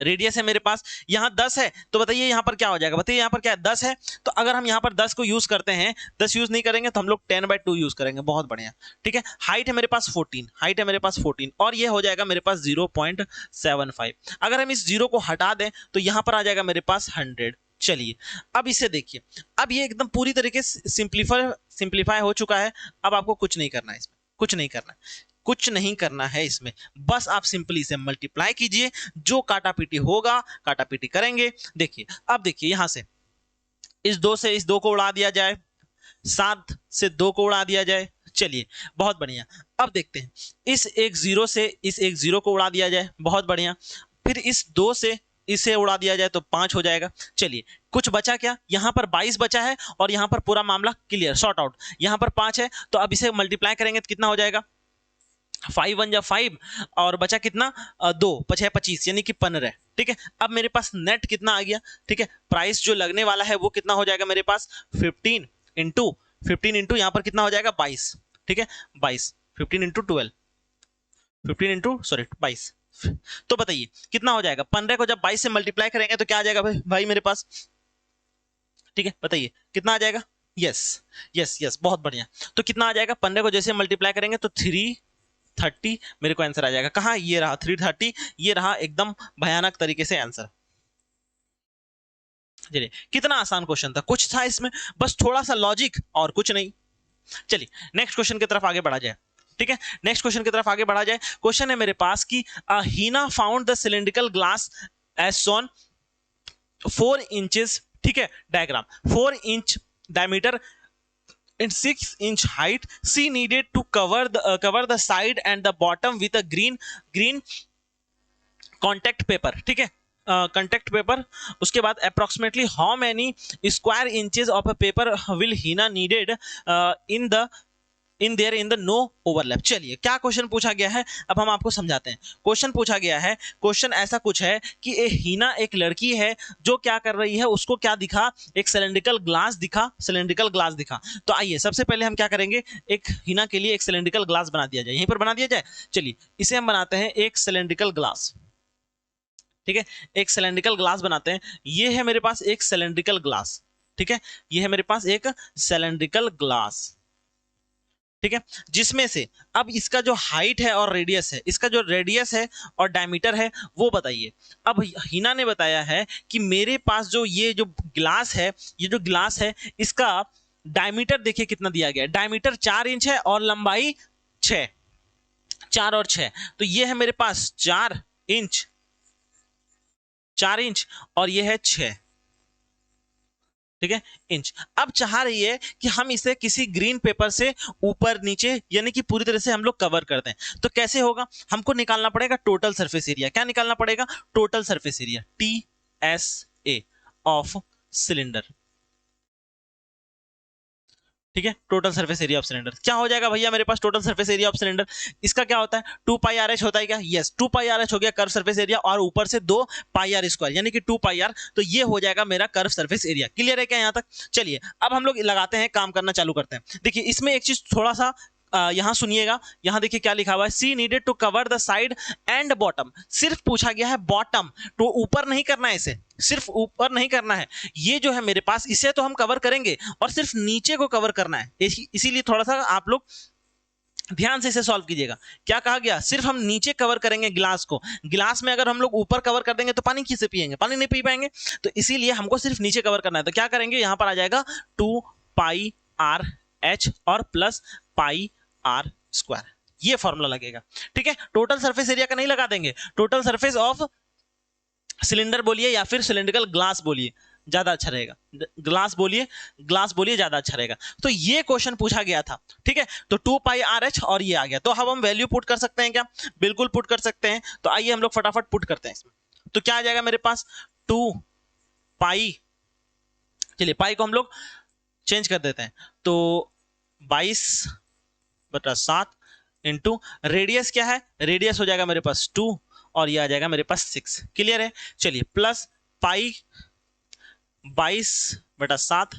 रेडियस है मेरे पास, यहां 10 है, तो बताइए यहां पर क्या हो जाएगा, बताइए यहां पर क्या है 10 है, तो अगर हम यहां पर 10 को यूज करते हैं, 10 यूज नहीं करेंगे तो हम लोग 10/2 यूज करेंगे। बहुत बढ़िया। ठीक है, हाइट है मेरे पास 14, और ये हो जाएगा मेरे पास 0.75। अगर हम इस 0 को हटा दें तो यहां पर आ जाएगा मेरे पास 100। चलिए, अब इसे देखिए, अब ये एकदम पूरी तरीके से सिंप्लीफाई हो चुका है। अब आपको कुछ नहीं करना है इसमें, कुछ नहीं करना है इसमें, बस आप सिंपली इसे मल्टीप्लाई कीजिए, जो काटापीटी होगा काटापीटी करेंगे। देखिए, अब देखिए यहां से इस 2 से इस 2 को उड़ा दिया जाए, 7 से 2 को उड़ा दिया जाए। चलिए, बहुत बढ़िया। अब देखते हैं, इस एक 0 से इस एक 0 को उड़ा दिया जाए, बहुत बढ़िया। फिर इस 2 से इसे उड़ा दिया जाए तो 5 हो जाएगा। चलिए, कुछ बचा क्या, यहां पर 22 बचा है और यहां पर पूरा मामला क्लियर, सॉर्ट आउट। यहां पर 5 है, तो अब इसे मल्टीप्लाई करेंगे तो कितना हो जाएगा, 5 1 जा 5 और बचा कितना 2, 5 25 यानी कि 15। ठीक है, अब मेरे पास नेट कितना आ गया। ठीक है, प्राइस जो लगने वाला है वो कितना हो जाएगा मेरे पास 15 इंटू यहाँ पर कितना हो जाएगा 22। ठीक है, 22 15 इंटू 12 15 इंटू सॉरी 22। तो बताइए कितना हो जाएगा, 15 को जब 22 से मल्टीप्लाई करेंगे तो क्या आ जाएगा भाई मेरे पास। ठीक है, बताइए कितना आ जाएगा। यस यस यस, बहुत बढ़िया। तो कितना आ जाएगा, 15 को जैसे मल्टीप्लाई करेंगे तो 330 मेरे को आंसर आ जाएगा। कहाँ, ये रहा 330, ये रहा एकदम भयानक तरीके से आंसर। चलिए, कितना आसान क्वेश्चन था, कुछ था इसमें बस थोड़ा सा लॉजिक और कुछ नहीं। चलिए नेक्स्ट क्वेश्चन की तरफ आगे बढ़ा जाए। ठीक है, नेक्स्ट क्वेश्चन की तरफ आगे बढ़ा जाए। क्वेश्चन है मेरे पास कि Heena found the cylindrical glass as shown 4 inches. ठीक है, diagram 4 inch diameter and 6 inch height. She needed to cover the side and the bottom with a green contact paper. ठीक है, contact paper। उसके बाद approximately how many square inches of a paper will Hina needed in the no overlap। चलिए क्या question पूछा गया है, अब हम आपको समझाते हैं। क्वेश्चन पूछा गया है, क्वेश्चन ऐसा कुछ है कि हीना एक लड़की है जो क्या कर रही है, उसको क्या दिखा, एक सिलेंड्रिकल ग्लास दिखा, सिलेंड्रिकल ग्लास दिखा। तो आइए सबसे पहले हम क्या करेंगे, एक हीना के लिए एक सिलेंड्रिकल ग्लास बना दिया जाए, यहीं पर बना दिया जाए। चलिए इसे हम बनाते हैं एक सिलेंड्रिकल ग्लास। ठीक है, एक सिलेंड्रिकल ग्लास बनाते हैं। ये है मेरे पास एक सिलेंड्रिकल ग्लास। ठीक है, ये है मेरे पास एक सिलेंड्रिकल ग्लास। ठीक है, जिसमें से अब इसका जो हाइट है और रेडियस है, इसका जो रेडियस है और डायमीटर है वो बताइए। अब हिना ने बताया है कि मेरे पास जो ये जो ग्लास है, ये जो ग्लास है इसका डायमीटर देखिए कितना दिया गया है, डायमीटर 4 इंच है और लंबाई 6, 4 और 6, तो ये है मेरे पास 4 इंच, 4 इंच और ये है 6। ठीक है, इंच। अब चाह रही है कि हम इसे किसी ग्रीन पेपर से ऊपर नीचे यानी कि पूरी तरह से हम लोग कवर कर दें। तो कैसे होगा, हमको निकालना पड़ेगा टोटल सरफेस एरिया। क्या निकालना पड़ेगा, total surface area, TSA of cylinder. ठीक है, total surface area of cylinder क्या हो जाएगा भैया मेरे पास, total surface area of cylinder इसका क्या होता है 2 पाई आर एच होता है क्या। यस, 2 पाई आर एच हो गया कर्व सरफेस एरिया और ऊपर से 2 पाई आर स्क्वायर यानी कि 2 पाई आर, तो ये हो जाएगा मेरा कर्व सरफेस एरिया। क्लियर है क्या यहाँ तक। चलिए अब हम लोग लगाते हैं, काम करना चालू करते हैं। देखिए इसमें एक चीज थोड़ा सा यहां सुनिएगा, यहां देखिए क्या लिखा हुआ है, see needed to cover the side and bottom. सिर्फ पूछा गया है बॉटम, तो ऊपर नहीं करना है, इसे सिर्फ ऊपर नहीं करना है। ये जो है मेरे पास इसे तो हम कवर करेंगे और सिर्फ नीचे को कवर करना है, इसीलिए थोड़ा सा आप लोग ध्यान से इसे सॉल्व कीजिएगा। क्या कहा गया, सिर्फ हम नीचे कवर करेंगे ग्लास को। ग्लास में अगर हम लोग ऊपर कवर कर देंगे तो पानी किससे पिएंगे, पानी नहीं पी पाएंगे, तो इसीलिए हमको सिर्फ नीचे कवर करना है। तो क्या करेंगे, यहां पर आ जाएगा 2 पाई आर एच और प्लस पाई आर स्क्वायर, ये फॉर्मूला लगेगा। ठीक है, टोटल सरफेस एरिया का नहीं लगा देंगे, टोटल सरफेस ऑफ सिलेंडर बोलिए या फिर सिलेंड्रिकल ग्लास बोलिए, ज्यादा अच्छा रहेगा। ग्लास बोलिए, ग्लास बोलिए, ज्यादा अच्छा रहेगा। तो ये क्वेश्चन पूछा गया था। ठीक है, तो 2 पाई आर एच और ये आ गया, तो अब हम वैल्यू पुट कर सकते हैं क्या, बिल्कुल पुट कर सकते हैं। तो आइए हम लोग फटाफट पुट करते हैं इसमें। तो क्या आ जाएगा मेरे पास 2 पाई, चलिए पाई को हम लोग चेंज कर देते हैं, तो 22/7 इंटू रेडियस क्या है, रेडियस हो जाएगा मेरे पास 2 और ये आ जाएगा मेरे पास 6। क्लियर है। चलिए प्लस पाई 22/7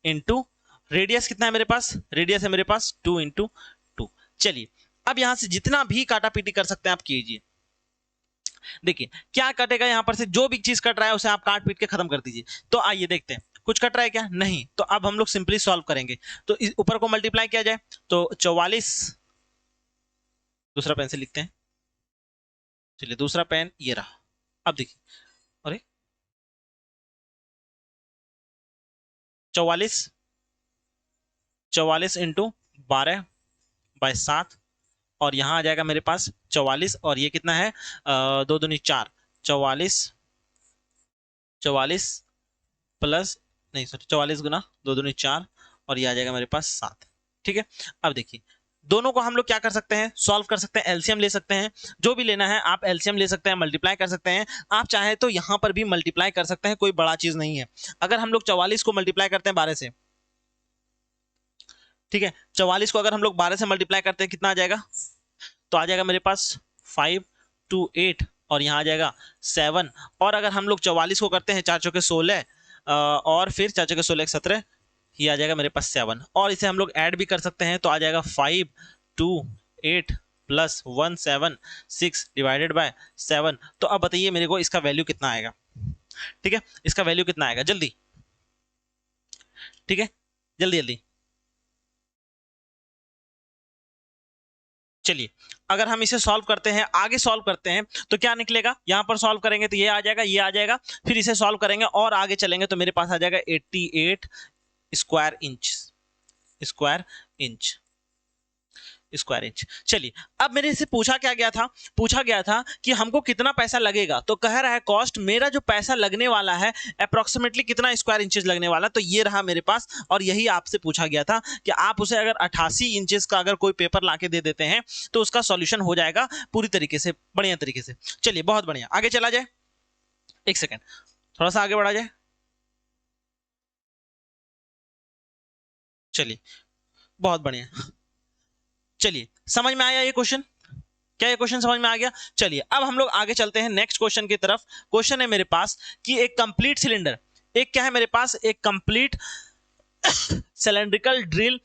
इंटू रेडियस कितना है मेरे पास, रेडियस है मेरे पास 2 इंटू 2। चलिए अब यहां से जितना भी काटा पीटी कर सकते हैं आप कीजिए। देखिए क्या कटेगा, यहां पर से जो भी चीज कट रहा है उसे आप काट पीट के खत्म कर दीजिए। तो आइए देखते हैं कुछ कट रहा है क्या, नहीं। तो अब हम लोग सिंपली सॉल्व करेंगे। तो इस ऊपर को मल्टीप्लाई किया जाए तो 44, दूसरा पेन से लिखते हैं। चलिए दूसरा पेन ये रहा। अब देखिए, अरे 44 इंटू 12/7 और यहां आ जाएगा मेरे पास 44 और ये कितना है 2 दूनी 4, 44 प्लस नहीं सॉरी 44 गुना 2 दूनी 4 और ये आ जाएगा मेरे पास 7। ठीक है, अब देखिए दोनों को हम लोग क्या कर सकते हैं, सॉल्व कर सकते हैं, एलसीएम ले सकते हैं। जो भी लेना है आप एलसीएम ले सकते हैं, मल्टीप्लाई कर सकते हैं। आप चाहे तो यहां पर भी मल्टीप्लाई कर सकते हैं, कोई बड़ा चीज नहीं है। अगर हम लोग 44 को मल्टीप्लाई करते हैं 12 से, ठीक है 44 को अगर हम लोग 12 से मल्टीप्लाई करते हैं कितना आ जाएगा, तो आ जाएगा मेरे पास 5 2 8 और यहाँ आ जाएगा 7। और अगर हम लोग 44 को करते हैं 4 चौके 16 और फिर 4 चौके 16 17, ये आ जाएगा मेरे पास 7। और इसे हम लोग ऐड भी कर सकते हैं, तो आ जाएगा 5 2 8 प्लस 1 7 6 डिवाइडेड बाय 7। तो अब बताइए मेरे को इसका वैल्यू कितना आएगा। ठीक है, इसका वैल्यू कितना आएगा जल्दी, ठीक है जल्दी जल्दी। चलिए अगर हम इसे सॉल्व करते हैं, आगे सॉल्व करते हैं, तो क्या निकलेगा, यहां पर सॉल्व करेंगे तो ये आ जाएगा, ये आ जाएगा, फिर इसे सॉल्व करेंगे और आगे चलेंगे तो मेरे पास आ जाएगा 88 square inch, square inch, square inch. चलिए अब मेरे से पूछा क्या गया था, पूछा गया था कि हमको कितना पैसा लगेगा, तो कह रहा है कॉस्ट, मेरा जो पैसा लगने वाला है अप्रोक्सीमेटली कितना स्क्वायर इंचेस लगने वाला, तो ये रहा मेरे पास। और यही आपसे पूछा गया था कि आप उसे अगर 88 इंचेस का अगर कोई पेपर लाके दे देते हैं तो उसका सॉल्यूशन हो जाएगा पूरी तरीके से, बढ़िया तरीके से। चलिए बहुत बढ़िया, आगे चला जाए, एक सेकेंड थोड़ा सा आगे बढ़ा जाए। चलिए बहुत बढ़िया, चलिए समझ में आया ये क्वेश्चन, क्या ये क्वेश्चन समझ में आ गया। चलिए अब हम लोग आगे चलते हैं नेक्स्ट क्वेश्चन की तरफ। क्वेश्चन है मेरे पास कि एक कंप्लीट सिलेंडर, एक क्या है मेरे पास, एक complete cylindrical drill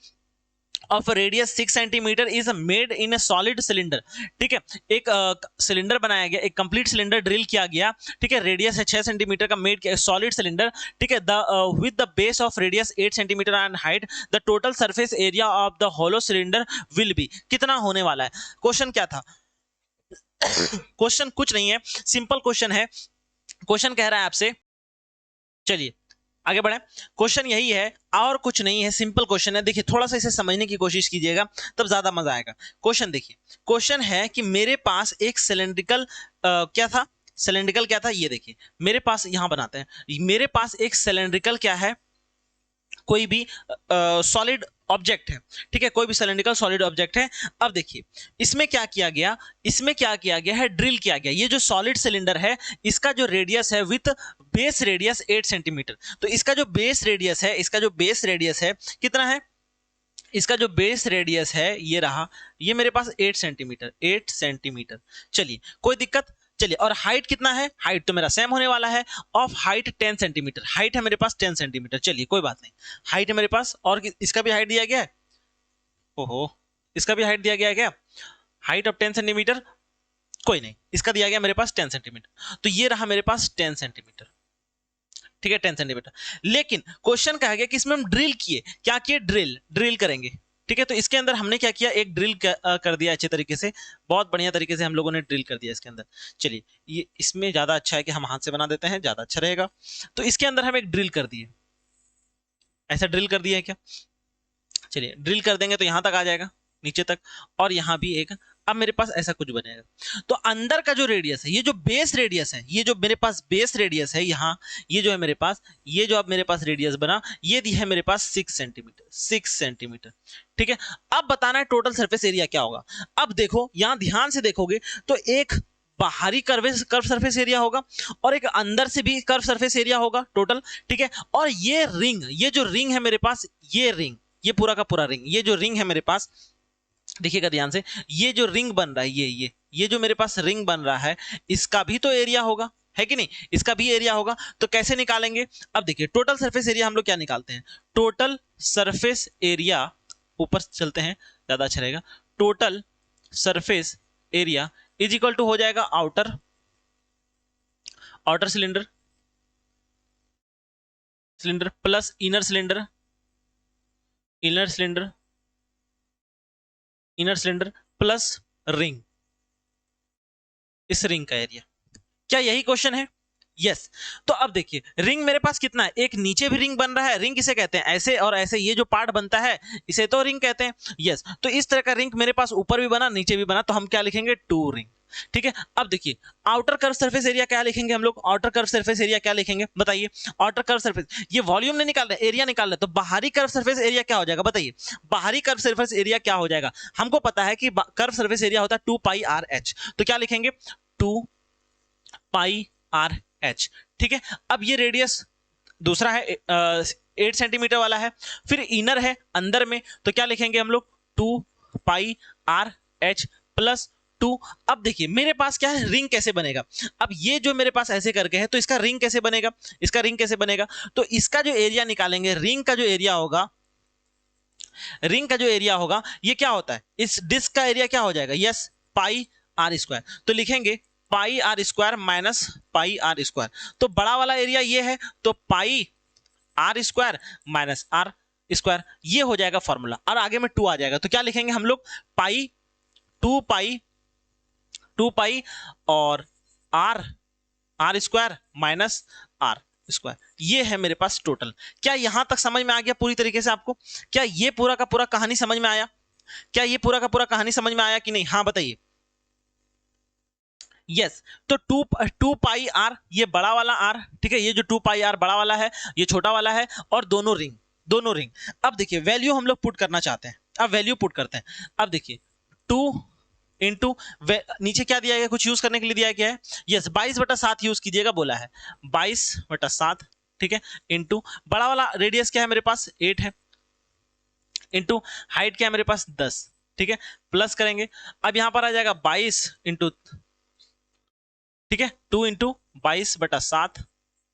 of radius 6 centimetre is made in A solid cylinder. ठीक है, एक सिलेंडर बनाया गया, एक कंप्लीट सिलेंडर ड्रिल किया गया, ठीक है, रेडियस है 6 सेंटीमीटर का, मेड किया सॉलिड सिलेंडर, ठीक है, with the base of radius 8 centimetre and height, the total surface area of the hollow cylinder will be, कितना होने वाला है। क्वेश्चन क्या था, क्वेश्चन कुछ नहीं है, सिंपल क्वेश्चन है। क्वेश्चन कह रहा है आपसे, चलिए आगे बढ़े, क्वेश्चन यही है और कुछ नहीं है, सिंपल क्वेश्चन है। देखिए थोड़ा सा इसे समझने की कोशिश कीजिएगा तब ज्यादा मजा आएगा। क्वेश्चन देखिए, क्वेश्चन है कि मेरे पास एक सिलेंड्रिकल क्या था, सिलेंड्रिकल क्या था, ये देखिए मेरे पास, यहां बनाते हैं, मेरे पास एक सिलेंड्रिकल क्या है, कोई भी सॉलिड ऑब्जेक्ट है, ठीक है, कोई भी सिलेंड्रिकल सॉलिड ऑब्जेक्ट है। अब देखिए इसमें क्या किया गया, इसमें क्या किया गया है, ड्रिल किया गया। ये जो सॉलिड सिलेंडर है इसका जो रेडियस है विथ बेस रेडियस 8 सेंटीमीटर, तो इसका जो बेस रेडियस है, इसका जो बेस रेडियस है कितना है, इसका जो बेस रेडियस है ये रहा, ये मेरे पास 8 सेंटीमीटर, 8 सेंटीमीटर। चलिए कोई दिक्कत, चलिए और हाइट कितना है, हाइट तो मेरा सेम होने वाला है, ऑफ हाइट 10 सेंटीमीटर, हाइट है मेरे पास 10 सेंटीमीटर। चलिए कोई बात नहीं, हाइट है मेरे पास, और इसका भी हाइट दिया गया है, ओहो इसका भी हाइट दिया गया है क्या, हाइट ऑफ 10 सेंटीमीटर, कोई नहीं, इसका दिया गया मेरे पास 10 सेंटीमीटर, तो ये रहा मेरे पास 10 सेंटीमीटर, ठीक है 10 सेंटीमीटर। लेकिन क्वेश्चन कहा गया कि इसमें हम ड्रिल किए, क्या किए, ड्रिल, ड्रिल करेंगे, ठीक है, तो इसके अंदर हमने क्या किया, एक ड्रिल कर दिया अच्छे तरीके से, बहुत बढ़िया तरीके से हम लोगों ने ड्रिल कर दिया इसके अंदर। चलिए ये इसमें ज्यादा अच्छा है कि हम हाथ से बना देते हैं, ज्यादा अच्छा रहेगा। तो इसके अंदर हम एक ड्रिल कर दिए, ऐसा ड्रिल कर दिया है क्या, चलिए ड्रिल कर देंगे तो यहां तक आ जाएगा, नीचे तक, और यहां भी एक, अब मेरे पास ऐसा कुछ बनेगा। तो अंदर का जो रेडियस है, ये जो बेस रेडियस है, ये जो मेरे पास बेस रेडियस है यहाँ, ये जो है मेरे पास, ये जो अब मेरे पास रेडियस बना, ये दी है मेरे पास 6 सेंटीमीटर, 6 सेंटीमीटर, ठीक है। अब बताना है टोटल सरफेस एरिया क्या होगा। अब देखो यहां ध्यान से देखोगे तो एक बाहरी कर्व सरफेस एरिया होगा और एक अंदर से भी कर्व सरफेस एरिया होगा टोटल, ठीक है। और ये रिंग, ये जो रिंग है मेरे पास, ये रिंग, ये पूरा का पूरा रिंग, ये जो रिंग है मेरे पास, देखिएगा ध्यान से, ये जो रिंग बन रहा है, ये जो मेरे पास रिंग बन रहा है, इसका भी तो एरिया होगा, है कि नहीं, इसका भी एरिया होगा। तो कैसे निकालेंगे, अब देखिए टोटल सरफेस एरिया हम लोग क्या निकालते हैं, टोटल सरफेस एरिया, ऊपर चलते हैं ज्यादा अच्छा रहेगा, total surface area is equal to हो जाएगा outer, outer cylinder, cylinder plus inner cylinder, inner cylinder, inner cylinder plus ring, इस रिंग का एरिया। क्या यही क्वेश्चन है, यस। तो अब देखिए रिंग मेरे पास कितना है, एक नीचे भी रिंग बन रहा है, रिंग किसे कहते हैं, ऐसे और ऐसे ये जो पार्ट बनता है इसे तो रिंग कहते हैं, यस। तो इस तरह का रिंग मेरे पास ऊपर भी बना नीचे भी बना, तो हम क्या लिखेंगे, 2 रिंग, ठीक है। अब देखिए आउटर कर्व सरफेस एरिया क्या लिखेंगे हम लोग, आउटर कर्व सरफेस एरिया क्या लिखेंगे बताइए, आउटर कर्व सरफेस, ये वॉल्यूम नहीं निकाल रहे, एरिया निकाल रहे, तो बाहरी कर्व सरफेस एरिया क्या हो जाएगा बताइए, बाहरी कर्व सरफेस एरिया क्या हो जाएगा, हमको पता है कि कर्व सरफेस एरिया होता है 2 पाई आर एच, तो क्या लिखेंगे 2 पाई आर एच, ठीक है। अब ये रेडियस दूसरा है 8 सेंटीमीटर वाला है, फिर इनर है अंदर में, तो क्या लिखेंगे हम लोग 2 पाई आर एच प्लस 2। अब देखिए मेरे पास क्या है, रिंग कैसे बनेगा। अब ये जो मेरे पास ऐसे करके है तो इसका रिंग कैसे बनेगा, इसका रिंग कैसे बनेगा, तो इसका जो एरिया निकालेंगे, रिंग का जो एरिया होगा, रिंग का जो एरिया होगा ये क्या होता है, इस डिस्क का एरिया क्या हो जाएगा, यस पाई आर स्क्वायर। तो लिखेंगे pi r square minus pi r square. तो बड़ा वाला एरिया ये है, तो pi r square minus are square, ये हो जाएगा फॉर्मूला। और आगे में 2 आ जाएगा, तो क्या लिखेंगे हम लोग, पाई 2 पाई और R square minus are square, ये है मेरे पास टोटल। क्या यहां तक समझ में आ गया पूरी तरीके से आपको, क्या ये पूरा का पूरा कहानी समझ में आया, क्या ये पूरा का पूरा कहानी समझ में आया कि नहीं, हाँ बताइए। यस तो 2 पाई आर ये बड़ा वाला आर, ठीक है, ये जो 2 पाई आर बड़ा वाला है, ये छोटा वाला है, और दोनों रिंग। अब देखिए वैल्यू हम लोग पुट करना चाहते हैं, अब वैल्यू पुट करते हैं। अब देखिए 2 इंटू नीचे क्या दिया गया, कुछ यूज करने के लिए दिया गया है, यस 22/7 यूज कीजिएगा बोला है, 22/7, ठीक है, इंटू बड़ा वाला रेडियस क्या है मेरे पास 8 है, इंटू हाइट क्या है मेरे पास 10, ठीक है, प्लस करेंगे। अब यहां पर आ जाएगा 22 इंटू, ठीक है, 2 इंटू 22/7,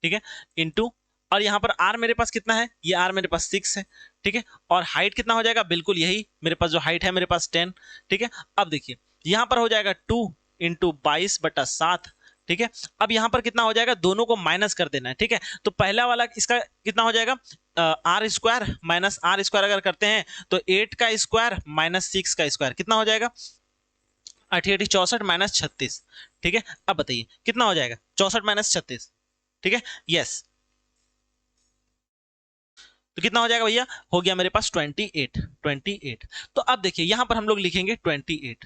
ठीक है, इंटू, और यहां पर आर मेरे पास कितना है, ये आर मेरे पास 6 है, ठीक है, और हाइट कितना हो जाएगा, बिल्कुल यही मेरे पास जो हाइट है मेरे पास 10, ठीक है। अब देखिए यहां पर हो जाएगा 2 इंटू 22/7, ठीक है। अब यहां पर कितना हो जाएगा, दोनों को माइनस कर देना है, ठीक है। तो पहला वाला इसका कितना हो जाएगा, R square minus are square अगर करते हैं तो 8 का स्क्वायर माइनस 6 का स्क्वायर कितना हो जाएगा, 88 64 माइनस 36, ठीक है। अब बताइए कितना हो जाएगा, 64 माइनस 36, ठीक है, यस तो कितना हो जाएगा भैया, हो गया मेरे पास 28। तो अब देखिए यहां पर हम लोग लिखेंगे 28,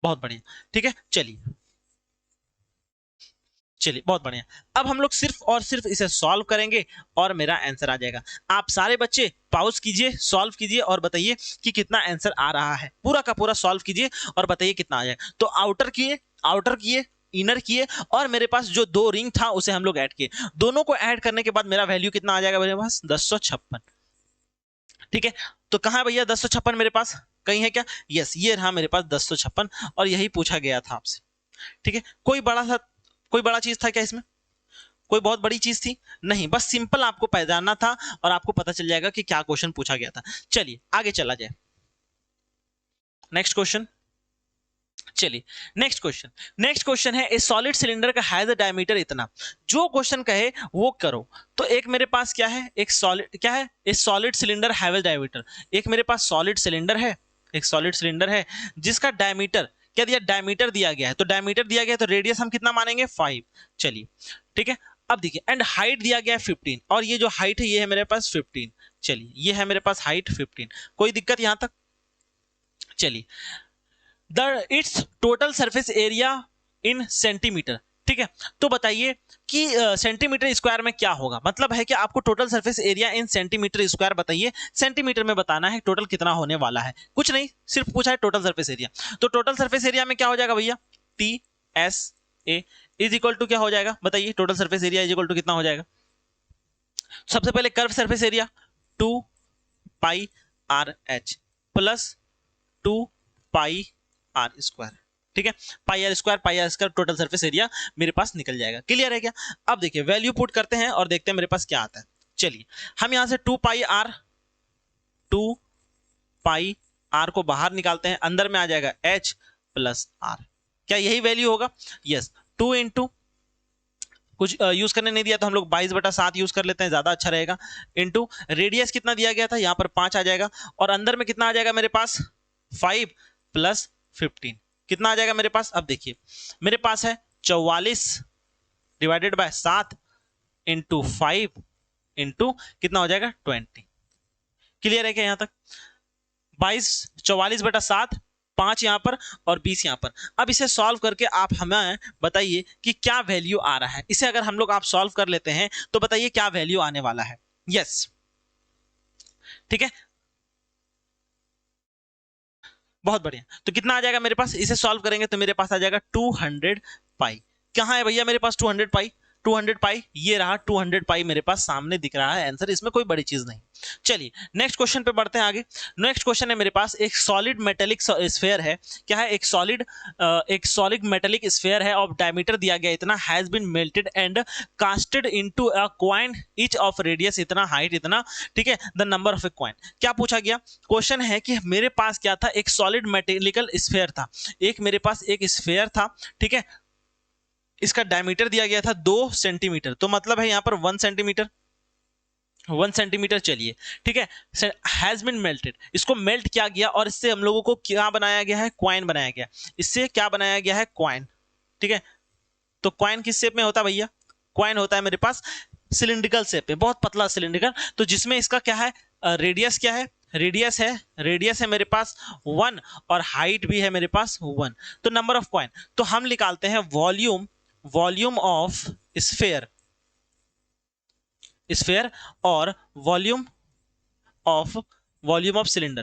बहुत बढ़िया, ठीक है। चलिए बहुत बढ़िया। अब हम लोग सिर्फ और सिर्फ इसे सॉल्व करेंगे और मेरा आंसर आ जाएगा। आप सारे बच्चे पॉज कीजिए, सॉल्व कीजिए और बताइए कि कितना आंसर आ रहा है, पूरा का पूरा सॉल्व कीजिए और बताइए कितना आ जाएगा। तो आउटर किए, इनर किए, और मेरे पास जो 2 रिंग था उसे हम लोग ऐड किए, दोनों को ऐड करने के बाद मेरा वैल्यू कितना आ जाएगा मेरे पास, 1056, ठीक है। तो कहां है भैया 1056 मेरे पास, कहीं है क्या, यस ये रहा मेरे पास 1056, और यही पूछा गया था आपसे, ठीक है। कोई बड़ा चीज था क्या इसमें, कोई बहुत बड़ी चीज थी नहीं, बस सिंपल आपको पहचानना था और आपको पता चल जाएगा कि क्या क्वेश्चन पूछा गया था। चलिए आगे चला जाए, नेक्स्ट क्वेश्चन। चलिए नेक्स्ट क्वेश्चन है, ए सॉलिड सिलेंडर का हैज अ डायमीटर इतना, जो क्वेश्चन कहे वो करो। तो एक मेरे पास क्या है, एक सॉलिड क्या है, ए solid cylinder have a diameter, एक मेरे पास सॉलिड सिलेंडर है, एक सॉलिड सिलेंडर है जिसका डायमीटर क्या दिया, डायमीटर दिया गया है, तो डायमीटर दिया गया है तो रेडियस हम कितना मानेंगे 5, चलिए ठीक है। अब देखिए एंड हाइट दिया गया है 15, और ये जो हाइट है ये है मेरे पास 15, चलिए ये है मेरे पास हाइट 15, कोई दिक्कत यहां तक, चलिए the it's total surface area in centimetre, ठीक है। तो बताइए कि सेंटीमीटर स्क्वायर में क्या होगा, मतलब है कि आपको total surface area in centimetre square बताइए, सेंटीमीटर में बताना है टोटल कितना होने वाला है, कुछ नहीं सिर्फ पूछा है टोटल सरफेस एरिया। तो टोटल सरफेस एरिया में क्या हो जाएगा भैया, T S A is equal to क्या हो जाएगा, बताइए total surface area is equal to कितना हो जाएगा। सबसे पहले curve surface area 2 pi r h plus 2 pi r square, ठीक है, pi r square total surface area मेरे पास निकल जाएगा। क्लियर है क्या। अब देखिए वैल्यू पुट करते हैं और देखते हैं मेरे पास क्या आता है। चलिए हम यहां से 2 पाई आर को बाहर निकालते हैं, अंदर में आ जाएगा एच प्लस आर, क्या यही वैल्यू होगा, यस 2 इंटू कुछ यूज करने नहीं दिया तो हम लोग 22/7 यूज कर लेते हैं, ज्यादा अच्छा रहेगा, इंटू रेडियस कितना दिया गया था यहाँ पर 5 आ जाएगा, और अंदर में कितना आ जाएगा मेरे पास 5 प्लस 15 कितना आ जाएगा मेरे पास। अब देखिए मेरे पास है 44 डिवाइडेड बाय 7 इंटू 5 इंटू कितना हो जाएगा 20। क्लियर है क्या यहां तक, 44/7, 5 यहां पर और 20 यहां पर। अब इसे सॉल्व करके आप हमें बताइए कि क्या वैल्यू आ रहा है, इसे अगर हम लोग आप सॉल्व कर लेते हैं तो बताइए क्या वैल्यू आने वाला है, यस ठीक है बहुत बढ़िया। तो कितना आ जाएगा मेरे पास, इसे सॉल्व करेंगे तो मेरे पास आ जाएगा 200 पाई। कहां है भैया मेरे पास 200 पाई, 200 पाई, ये रहा 200 पाई मेरे पास सामने दिख रहा है आंसर, इसमें कोई बड़ी चीज नहीं। चलिए नेक्स्ट क्वेश्चन पे बढ़ते हैं आगे। नेक्स्ट क्वेश्चन है मेरे पास, एक सॉलिड मेटेलिक स्फीयर है, क्या है, एक सॉलिड मेटेलिक स्फीयर है, ऑफ डायमीटर दिया गया इतना, has been melted and casted into a coin each of radius इतना, हाइट इतना, ठीक है, the number of a coin. क्या पूछा गया, क्वेश्चन है कि मेरे पास क्या था, एक सॉलिड मेटेलिकल स्फीयर था, एक मेरे पास एक स्फीयर था, ठीक है, इसका डायमीटर दिया गया था 2 सेंटीमीटर, तो मतलब है यहां पर 1 सेंटीमीटर, 1 सेंटीमीटर, चलिए ठीक है, हैज बीन मेल्टेड, इसको मेल्ट किया गया और इससे हम लोगों को क्या बनाया गया है, क्वाइन बनाया गया, इससे क्या बनाया गया है, क्वाइन, ठीक है। तो क्वाइन किस शेप में होता है भैया, क्वाइन होता है मेरे पास सिलिंड्रिकल शेप में, बहुत पतला सिलिंड्रिकल, तो जिसमें इसका क्या है, रेडियस क्या है, रेडियस है मेरे पास 1 और हाइट भी है मेरे पास 1, तो नंबर ऑफ क्वाइन, तो हम निकालते हैं वॉल्यूम ऑफ स्फीयर और वॉल्यूम ऑफ सिलेंडर,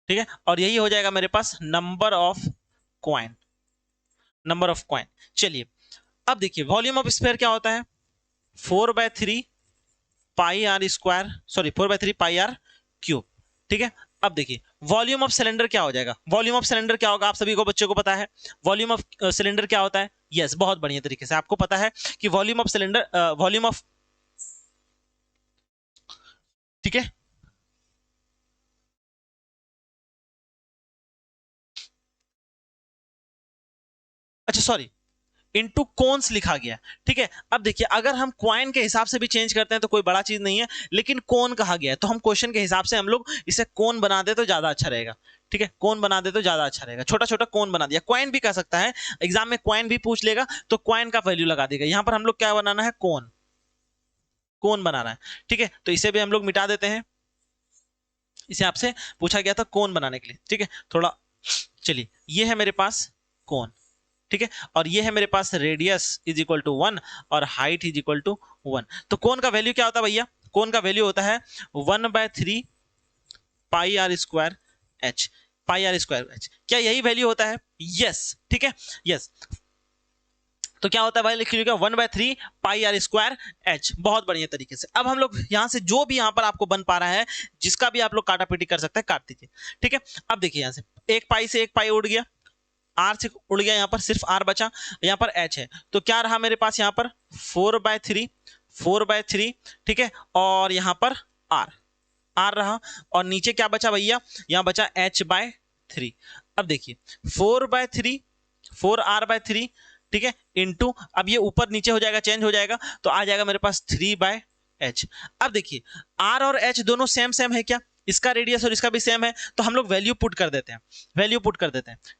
ठीक है, और यही हो जाएगा मेरे पास नंबर ऑफ क्वाइन। चलिए अब देखिए वॉल्यूम ऑफ स्फीयर क्या होता है, 4/3 pi r square, sorry 4/3 pi r cube, ठीक है। अब देखिए वॉल्यूम ऑफ सिलेंडर क्या हो जाएगा, वॉल्यूम ऑफ सिलेंडर क्या होगा, आप सभी को बच्चों को पता है वॉल्यूम ऑफ सिलेंडर क्या होता है, यस बहुत बढ़िया तरीके से आपको पता है कि वॉल्यूम ऑफ सिलेंडर ठीक है, अच्छा सॉरी इनटू कोन्स लिखा गया, ठीक है। अब देखिए अगर हम क्वाइन के हिसाब से भी चेंज करते हैं तो कोई बड़ा चीज नहीं है, लेकिन कोन कहा गया है तो हम क्वेश्चन के हिसाब से हम लोग इसे कोन बना दे तो ज्यादा अच्छा रहेगा, ठीक है, कोन बना दे तो ज्यादा अच्छा रहेगा, छोटा छोटा कोन बना दिया, क्वाइन भी कह सकता है, एग्जाम में क्वाइन भी पूछ लेगा तो क्वाइन का वैल्यू लगा देगा, यहां पर हम लोग क्या बनाना है, कोन बनाना है, ठीक है, तो इसे भी हम लोग मिटा देते हैं, इसे आपसे पूछा गया था कोन बनाने के लिए, ठीक है, थोड़ा चलिए ये है मेरे पास कोन, ठीक है, और ये है मेरे पास रेडियस इज इक्वल टू 1 और हाइट इज इक्वल टू 1, तो कोन का वैल्यू क्या होता है भैया, कोन का वैल्यू होता है 1/3 पाई आर स्क्वायर एच, क्या यही वैल्यू होता है, यस ठीक है, यस, तो क्या होता है भाई, लिख लीजिएगा 1/3 पाई आर स्क्वायर एच, बहुत बढ़िया तरीके से। अब हम लोग यहां से जो भी यहां पर आपको बन पा रहा है, जिसका भी आप लोग काटापीटी कर सकते हैं काट दीजिए, ठीक है। अब देखिए यहां से एक पाई से एक पाई उड़ गया, आर से उड़ गया, यहां पर सिर्फ आर बचा, यहां पर एच है, तो क्या रहा मेरे पास यहां पर 4/3, ठीक है, और यहां पर आर रहा, और नीचे क्या बचा भैया, यहां बचा h/3। अब देखिए 4/3 ठीक है, इंटू, अब ये ऊपर नीचे हो जाएगा, चेंज हो जाएगा, तो आ जाएगा मेरे पास 3/h। अब देखिए r और h दोनों सेम है क्या, इसका रेडियस और इसका भी सेम है, तो हम लोग वैल्यू पुट कर देते हैं,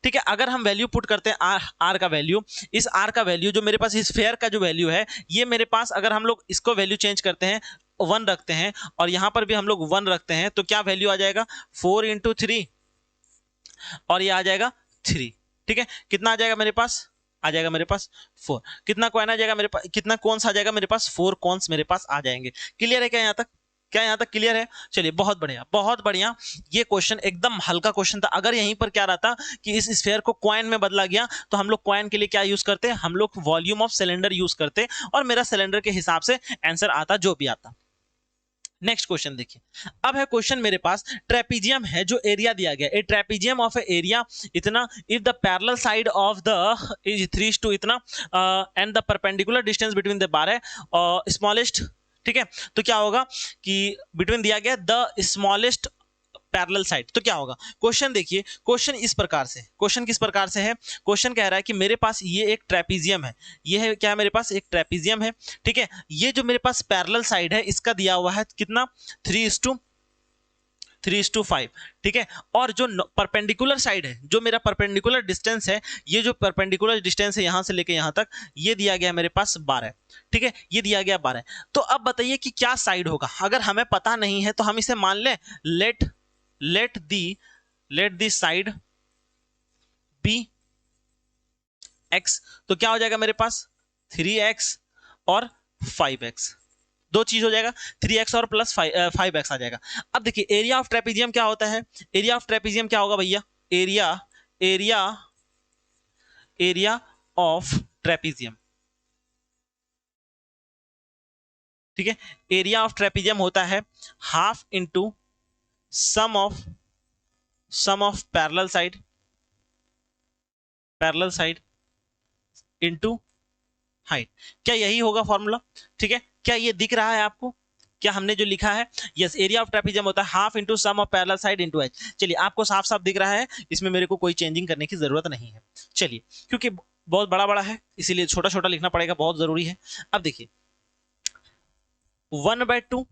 ठीक है। अगर हम वैल्यू पुट करते हैं r का वैल्यू, इस r का वैल्यू जो मेरे पास इस स्फीयर का जो वैल्यू है, ये मेरे पास अगर हम लोग इसको वैल्यू चेंज करते हैं 1 रखते हैं और यहां पर भी हम लोग 1 रखते हैं, तो क्या वैल्यू आ जाएगा 4 × 3 और ये आ जाएगा 3, ठीक है, कितना आ जाएगा मेरे पास, आ जाएगा मेरे पास 4, कितना कॉइन आ जाएगा मेरे पास, कितना कॉन्स आ जाएगा मेरे पास, 4 कॉन्स मेरे पास आ जाएंगे। क्लियर है क्या यहां तक, क्या यहां तक क्लियर है, चलिए बहुत बढ़िया, ये क्वेश्चन एकदम हल्का क्वेश्चन था। अगर यहीं पर क्या रहता कि इस स्फीयर को कॉइन में बदला गया, तो हम लोग कॉइन के लिए क्या यूज करते, हम लोग वॉल्यूम ऑफ सिलेंडर यूज करते और मेरा सिलेंडर के हिसाब से आंसर आता जो भी आता। नेक्स्ट क्वेश्चन देखिए, अब है क्वेश्चन मेरे पास, ट्रेपीजियम है जो एरिया दिया गया, ए ट्रेपीजियम ऑफ एरिया इतना, if the parallel side of the is 3 to इतना and the perpendicular distance between the bar smallest, ठीक है, तो क्या होगा कि बिटवीन दिया गया द स्मॉलेस्ट पैरेलल साइड, तो क्या होगा, क्वेश्चन देखिए, क्वेश्चन इस प्रकार से, क्वेश्चन किस प्रकार से है, क्वेश्चन कह रहा है कि मेरे पास ये एक ट्रेपीजियम है, ये है क्या, मेरे पास एक ट्रेपीजियम है, ठीक है, ये जो मेरे पास पैरेलल साइड है इसका दिया हुआ है कितना 3:5, ठीक है, और जो परपेंडिकुलर साइड है, जो मेरा परपेंडिकुलर डिस्टेंस है, ये जो परपेंडिकुलर डिस्टेंस है यहां से लेके यहां तक, ये दिया गया मेरे पास 12, ठीक है, ये दिया गया 12। तो अब बताइए कि क्या साइड होगा, अगर हमें पता नहीं है तो हम इसे मान लें, let the side be x, तो क्या हो जाएगा मेरे पास 3x और 5x, दो चीज हो जाएगा, 3x और प्लस 5x आ जाएगा। अब देखिए एरिया ऑफ ट्रेपीजियम क्या होता है, एरिया ऑफ ट्रेपीजियम क्या होगा भैया, एरिया ऑफ ट्रेपीजियम, ठीक है, एरिया ऑफ ट्रेपीजियम होता है half into sum of parallel side into height. क्या यही होगा फॉर्मूला? ठीक है, क्या ये दिख रहा है आपको? क्या हमने जो लिखा है, यस, एरिया ऑफ ट्रेपीजियम होता है half into sum of parallel side into H. चलिए, आपको साफ साफ दिख रहा है, इसमें मेरे को कोई चेंजिंग करने की जरूरत नहीं है। चलिए, क्योंकि बहुत बड़ा बड़ा है इसीलिए छोटा छोटा लिखना पड़ेगा, बहुत जरूरी है। अब देखिए 1/2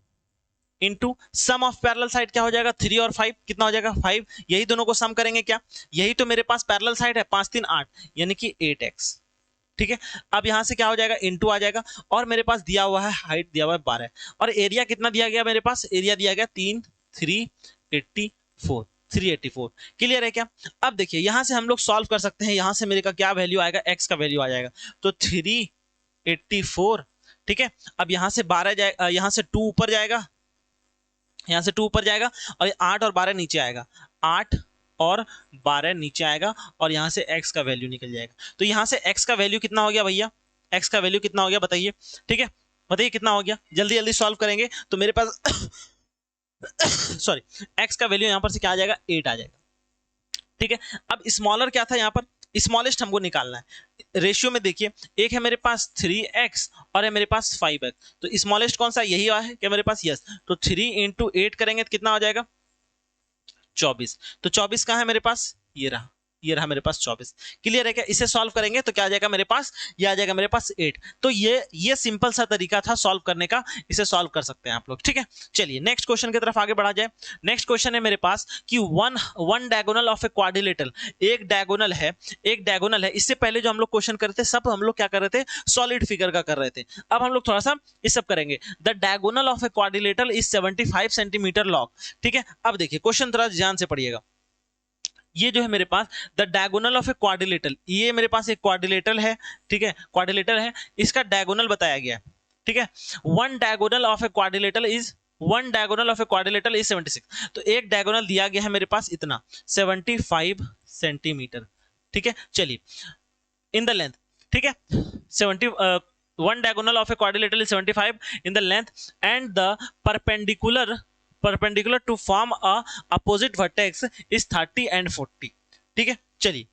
into sum of parallel side क्या हो जाएगा, 3 और 5 कितना हो जाएगा, 5। यही दोनों को सम करेंगे, क्या यही तो मेरे पास पैरेलल साइड है, 5 3 8 यानी कि 8x। ठीक है, अब यहां से क्या हो जाएगा, इनटू आ जाएगा, और मेरे पास दिया हुआ है हाइट दिया हुआ है 12, और एरिया कितना दिया गया मेरे पास, एरिया दिया गया 384। क्लियर है क्या? अब देखिए यहां से हम लोग सॉल्व कर सकते हैं, यहां से मेरे का क्या वैल्यू आएगा, एक्स का वैल्यू आ जाएगा, तो 384। ठीक है, अब यहां से 12 जाएगा, यहां से 2 ऊपर जाएगा, यहां से 2 ऊपर जाएगा, और 8 और 12 नीचे आएगा, 8 और 12 नीचे आएगा, और यहां से x का वैल्यू निकल जाएगा। तो यहां से x का वैल्यू कितना हो गया भैया, x का वैल्यू कितना हो गया बताइए? ठीक है, बताइए कितना हो गया, जल्दी जल्दी सॉल्व करेंगे तो मेरे पास सॉरी, x का वैल्यू यहां पर से क्या आ जाएगा, 8 आ जाएगा। ठीक है, अब स्मॉलर क्या था यहाँ पर, स्मॉलेस्ट हमको निकालना है। रेशियो में देखिए, एक है मेरे पास 3x और है मेरे पास 5x, तो स्मॉलेस्ट कौन सा, यही है क्या मेरे पास, यस। तो 3 इंटू 8 करेंगे तो कितना हो जाएगा, 24। तो 24 कहाँ है मेरे पास, ये रहा मेरे पास 24। क्लियर है क्या? इसे सॉल्व करेंगे तो क्या आ जाएगा मेरे पास, ये आ जाएगा मेरे पास 8। तो ये सिंपल सा तरीका था सॉल्व करने का, इसे सॉल्व कर सकते हैं आप लोग। ठीक है, चलिए नेक्स्ट क्वेश्चन की तरफ आगे बढ़ा जाए। नेक्स्ट क्वेश्चन है मेरे पास कि one diagonal of a quadrilateral, एक डायगोनल है, इससे पहले जो हम लोग क्वेश्चन कर रहे थे सब हम लोग क्या कर रहे थे, सॉलिड फिगर का कर रहे थे। अब हम लोग थोड़ा सा इस सब करेंगे। The diagonal of a quadrilateral is 75 centimetre long. ठीक है, अब देखिए क्वेश्चन थोड़ा ध्यान से पढ़िएगा। ये जो है मेरे पास the diagonal of a quadrilateral, ये मेरे पास एक क्वाड्रिलेटरल है। ठीक है, क्वाड्रिलेटरल है, इसका डायगोनल बताया गया है। ठीक है, one diagonal of a quadrilateral is 76। तो एक डायगोनल दिया गया है मेरे पास इतना 75 सेंटीमीटर। ठीक है, चलिए इन द लेंथ, ठीक है 70 one diagonal of a quadrilateral is 75 in the length and the perpendicular to form a opposite vertex is 30 and 40। ठीक है, चलिए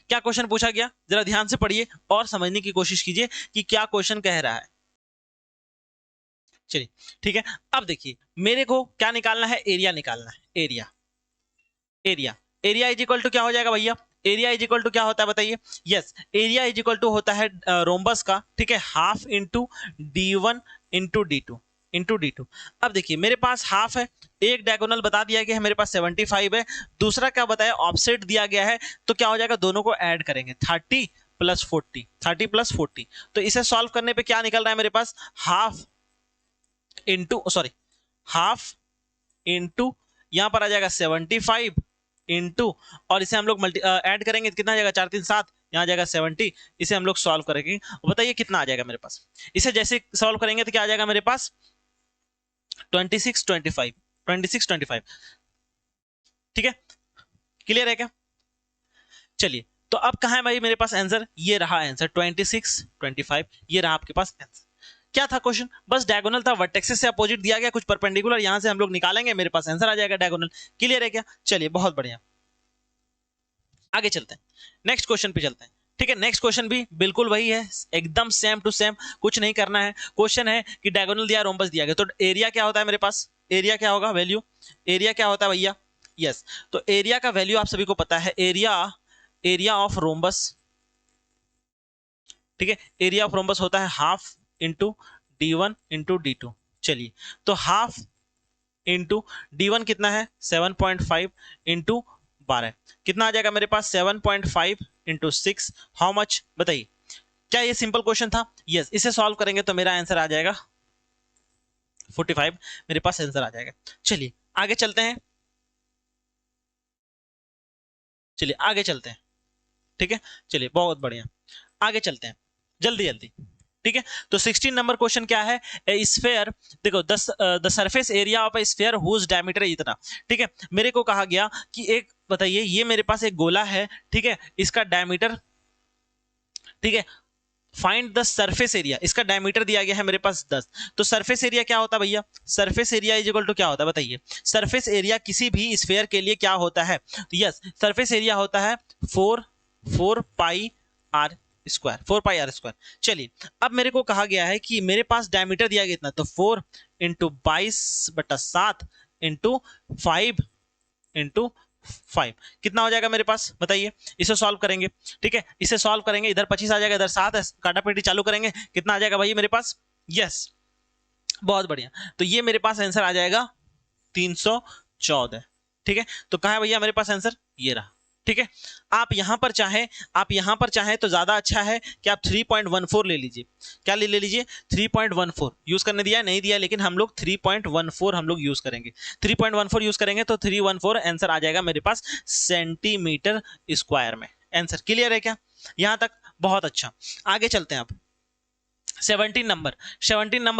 क्या क्वेश्चन पूछा गया, जरा ध्यान से पढ़िए और समझने की कोशिश कीजिए कि क्या क्वेश्चन कह रहा है। चलिए ठीक है, अब देखिए मेरे को क्या निकालना है, एरिया निकालना है। एरिया इज इक्वल टू क्या हो जाएगा भैया, एरिया इज इक्वल टू क्या होता है बताइए? Yes, area is equal to होता है रोम्बस का, ठीक है, half into d1 into d2। अब देखिए मेरे पास हाफ है, एक डायगोनल बता दिया गया है मेरे पास 75 है, दूसरा क्या बताया, ऑफसेट दिया गया है, तो क्या हो जाएगा, दोनों को ऐड करेंगे 30 प्लस 40। तो इसे सॉल्व करने पे क्या निकल रहा है मेरे पास, हाफ इंटू यहां पर आ जाएगा 75 इंटू, और इसे हम लोग ऐड करेंगे तो कितना आ जाएगा, 4 3 7, यहाँ जाएगा 70। इसे हम लोग सॉल्व करेंगे, बताइए कितना आ जाएगा मेरे पास। इसे जैसे सॉल्व करेंगे तो क्या आ जाएगा मेरे पास 26 25। ठीक है, क्लियर है क्या? चलिए तो अब कहाँ है भाई मेरे पास आंसर, ये रहा आंसर 26 25, ये रहा आपके पास आंसर। क्या था क्वेश्चन, बस डायगोनल था, वर्टेक्सेस से अपोजिट दिया गया, कुछ परपेंडिकुलर यहां से हम लोग निकालेंगे, मेरे पास आंसर आ जाएगा डायगोनल। क्लियर है क्या? चलिए बहुत बढ़िया, आगे चलते हैं, नेक्स्ट क्वेश्चन पे चलते हैं। ठीक है, नेक्स्ट क्वेश्चन भी बिल्कुल वही है, एकदम सेम टू सेम, कुछ नहीं करना है। क्वेश्चन है कि डायगोनल दिया, रोम्बस दिया गया, तो एरिया क्या होता है मेरे पास, एरिया क्या होगा, वैल्यू, एरिया क्या होता है भैया, यस। तो एरिया का वैल्यू आप सभी को पता है, एरिया ऑफ रोम्बस, ठीक है, एरिया ऑफ रोम्बस होता है half into d1 into d2। चलिए तो हाफ इंटू d1 कितना है 7.5 इंटू 12, कितना आ जाएगा मेरे पास 7.5 इंटू 6, हाउ मच बताइए। क्या ये सिंपल क्वेश्चन था? यस, इसे सॉल्व करेंगे तो मेरा आंसर आ जाएगा 45, मेरे पास आंसर आ जाएगा। चलिए आगे चलते हैं, ठीक है, चलिए बहुत बढ़िया, आगे चलते हैं जल्दी जल्दी। ठीक है, तो 16 नंबर क्वेश्चन क्या है, स्फेयर, देखो the surface area of a sphere whose diameter इतना। ठीक है, मेरे को कहा गया कि एक बताइए, ये मेरे पास एक गोला है, ठीक है, इसका डायमीटर, ठीक है, फाइंड द सरफेस एरिया, इसका डायमीटर दिया गया है मेरे पास 10, तो सरफेस एरिया क्या होता है भैया, surface area is equal to क्या होता है बताइए, सरफेस एरिया किसी भी स्फीयर के लिए क्या होता है, तो यस सरफेस एरिया होता है 4 pi r square, 4 pi r square. चलिए अब मेरे को कहा गया है कि मेरे पास डायमीटर दिया गया इतना, तो 4 इंटू 22/7 इंटू 5 इंटू 5 कितना हो जाएगा मेरे पास बताइए, इसे सॉल्व करेंगे, ठीक है इसे सॉल्व करेंगे, इधर 25 आ जाएगा, इधर 7 है, काटापेटी चालू करेंगे, कितना आ जाएगा भाई मेरे पास, यस बहुत बढ़िया, तो ये मेरे पास आंसर आ जाएगा 314, ठीक है तो कहाँ है भैया मेरे पास आंसर, ये रहा, ठीक है। आप यहां पर चाहें तो ज्यादा अच्छा है कि आप 3.14 ले लीजिए, क्या ले लीजिए 3.14 यूज करने दिया नहीं दिया, लेकिन हम लोग 3.14 हम लोग यूज करेंगे, 3.14 यूज करेंगे तो 314 आंसर आ जाएगा मेरे पास सेंटीमीटर स्क्वायर में। आंसर क्लियर है क्या यहां तक, बहुत अच्छा। आगे चलते हैं आप 17 नंबर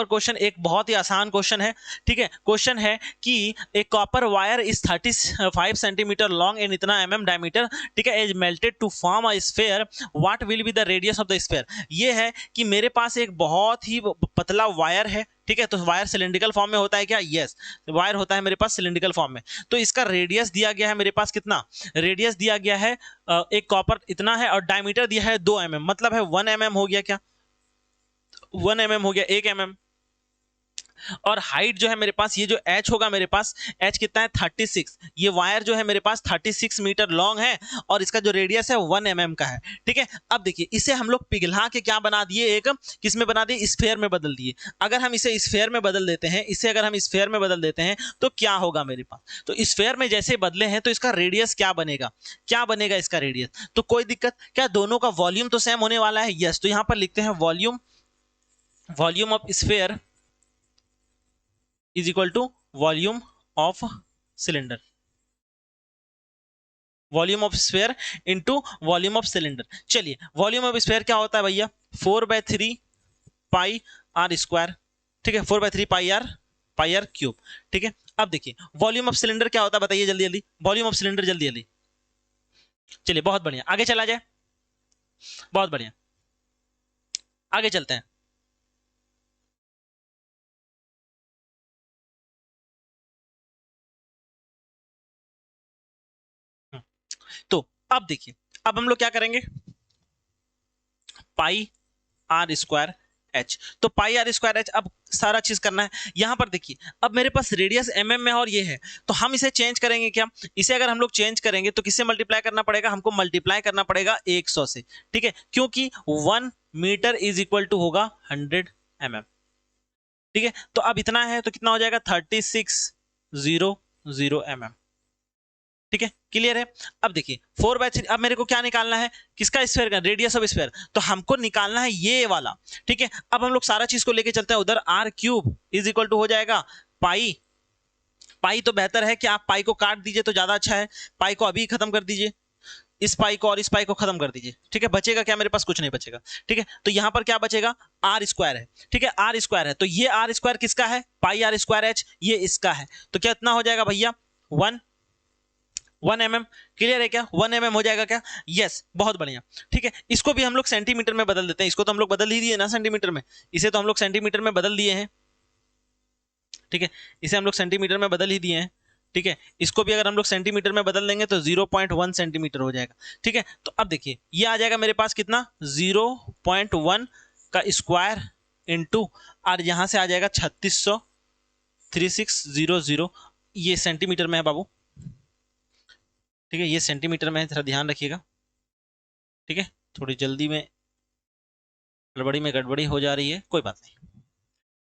क्वेश्चन एक बहुत ही आसान क्वेश्चन है, ठीक है क्वेश्चन है कि एक copper wire is 35 centimetre long and इतना mm डायमीटर, ठीक है, is melted to form a sphere, what will be the radius of the sphere. ये है कि मेरे पास एक बहुत ही पतला वायर है, ठीक है, तो वायर सिलिंड्रिकल फॉर्म में होता है क्या, यस वायर होता है मेरे पास सिलिंड्रिकल फॉर्म में, तो इसका रेडियस दिया गया है मेरे पास कितना, रेडियस दिया गया है एक कॉपर इतना है और डायमीटर दिया है 2 mm, मतलब है 1 mm हो गया क्या, 1 mm हो गया 1 mm, और हाइट जो है मेरे पास ये जो h होगा मेरे पास h कितना है 36, ये वायर जो है मेरे पास 36 मीटर लॉन्ग है और इसका जो रेडियस है 1 mm का है, ठीक है। अब देखिए इसे हम लोग पिघला के क्या बना दिए, एक किस में बना दिए, स्फीयर में बदल दिए। अगर हम इसे स्फीयर में बदल देते हैं, इसे अगर हम स्फीयर में बदल देते हैं तो क्या होगा मेरे पास, तो स्फीयर में जैसे बदले हैं तो इसका रेडियस क्या बनेगा, क्या बनेगा इसका रेडियस, तो कोई दिक्कत क्या, दोनों का वॉल्यूम तो सेम होने वाला है, यस तो यहां पर लिखते हैं volume of sphere is equal to volume of cylinder, volume of sphere into volume of cylinder. चलिए वॉल्यूम ऑफ स्फीयर क्या होता है भैया, 4/3 पाई आर स्क्वायर, ठीक है 4/3 पाई आर क्यूब, ठीक है। अब देखिए वॉल्यूम ऑफ सिलेंडर क्या होता है बताइए जल्दी जल्दी, वॉल्यूम ऑफ सिलेंडर जल्दी जल्दी, चलिए बहुत बढ़िया आगे चला जाए, बहुत बढ़िया आगे चलते हैं। तो अब देखिए अब हम लोग क्या करेंगे, पाई आर स्क्वायर एच, तो पाई आर स्क्वायर एच, अब सारा चीज करना है। यहां पर देखिए अब मेरे पास रेडियस mm में और ये है, तो हम इसे चेंज करेंगे क्या, इसे अगर हम लोग चेंज करेंगे तो किससे मल्टीप्लाई करना पड़ेगा, हमको मल्टीप्लाई करना पड़ेगा 100 से, ठीक है, क्योंकि 1 मीटर इज इक्वल टू होगा 100 mm, ठीक है। तो अब इतना है तो कितना हो जाएगा 3600 mm, ठीक है क्लियर है। अब देखिए 4/3, अब मेरे को क्या निकालना है, किसका स्फीयर का, रेडियस ऑफ स्फीयर, तो हमको निकालना है ये वाला, ठीक है। अब हम लोग सारा चीज को लेके चलते हैं उधर, R cube is equal to हो जाएगा पाई, पाई तो बेहतर है कि आप पाई को काट दीजिए तो ज्यादा अच्छा है, पाई को अभी खत्म कर दीजिए, इस पाई को और इस पाई को खत्म कर दीजिए, ठीक है, बचेगा क्या मेरे पास, कुछ नहीं बचेगा, ठीक है। तो यहां पर क्या बचेगा, आर स्क्वायर है, ठीक है आर स्क्वायर है, तो ये आर स्क्वायर किसका है, पाई आर स्क्वायर एच, ये इसका है, तो क्या इतना हो जाएगा भैया 1 mm, क्लियर है क्या, 1 mm हो जाएगा क्या, यस बहुत बढ़िया, ठीक है। इसको भी हम लोग सेंटीमीटर में बदल देते हैं, इसको तो हम लोग बदल ही दिए ना सेंटीमीटर में, इसे तो हम लोग सेंटीमीटर में बदल दिए हैं, ठीक है, इसे हम लोग सेंटीमीटर में बदल ही दिए हैं, ठीक है। इसको भी अगर हम लोग सेंटीमीटर में बदल देंगे तो 0.1 सेंटीमीटर हो जाएगा, ठीक है। तो अब देखिए ये आ जाएगा मेरे पास कितना 0.1 का स्क्वायर इंटू, और यहां से आ जाएगा 3600, ये सेंटीमीटर में है बाबू, ठीक है, ये सेंटीमीटर में है, थोड़ा ध्यान रखिएगा, ठीक है, थोड़ी जल्दी में गड़बड़ी हो जा रही है, कोई बात नहीं।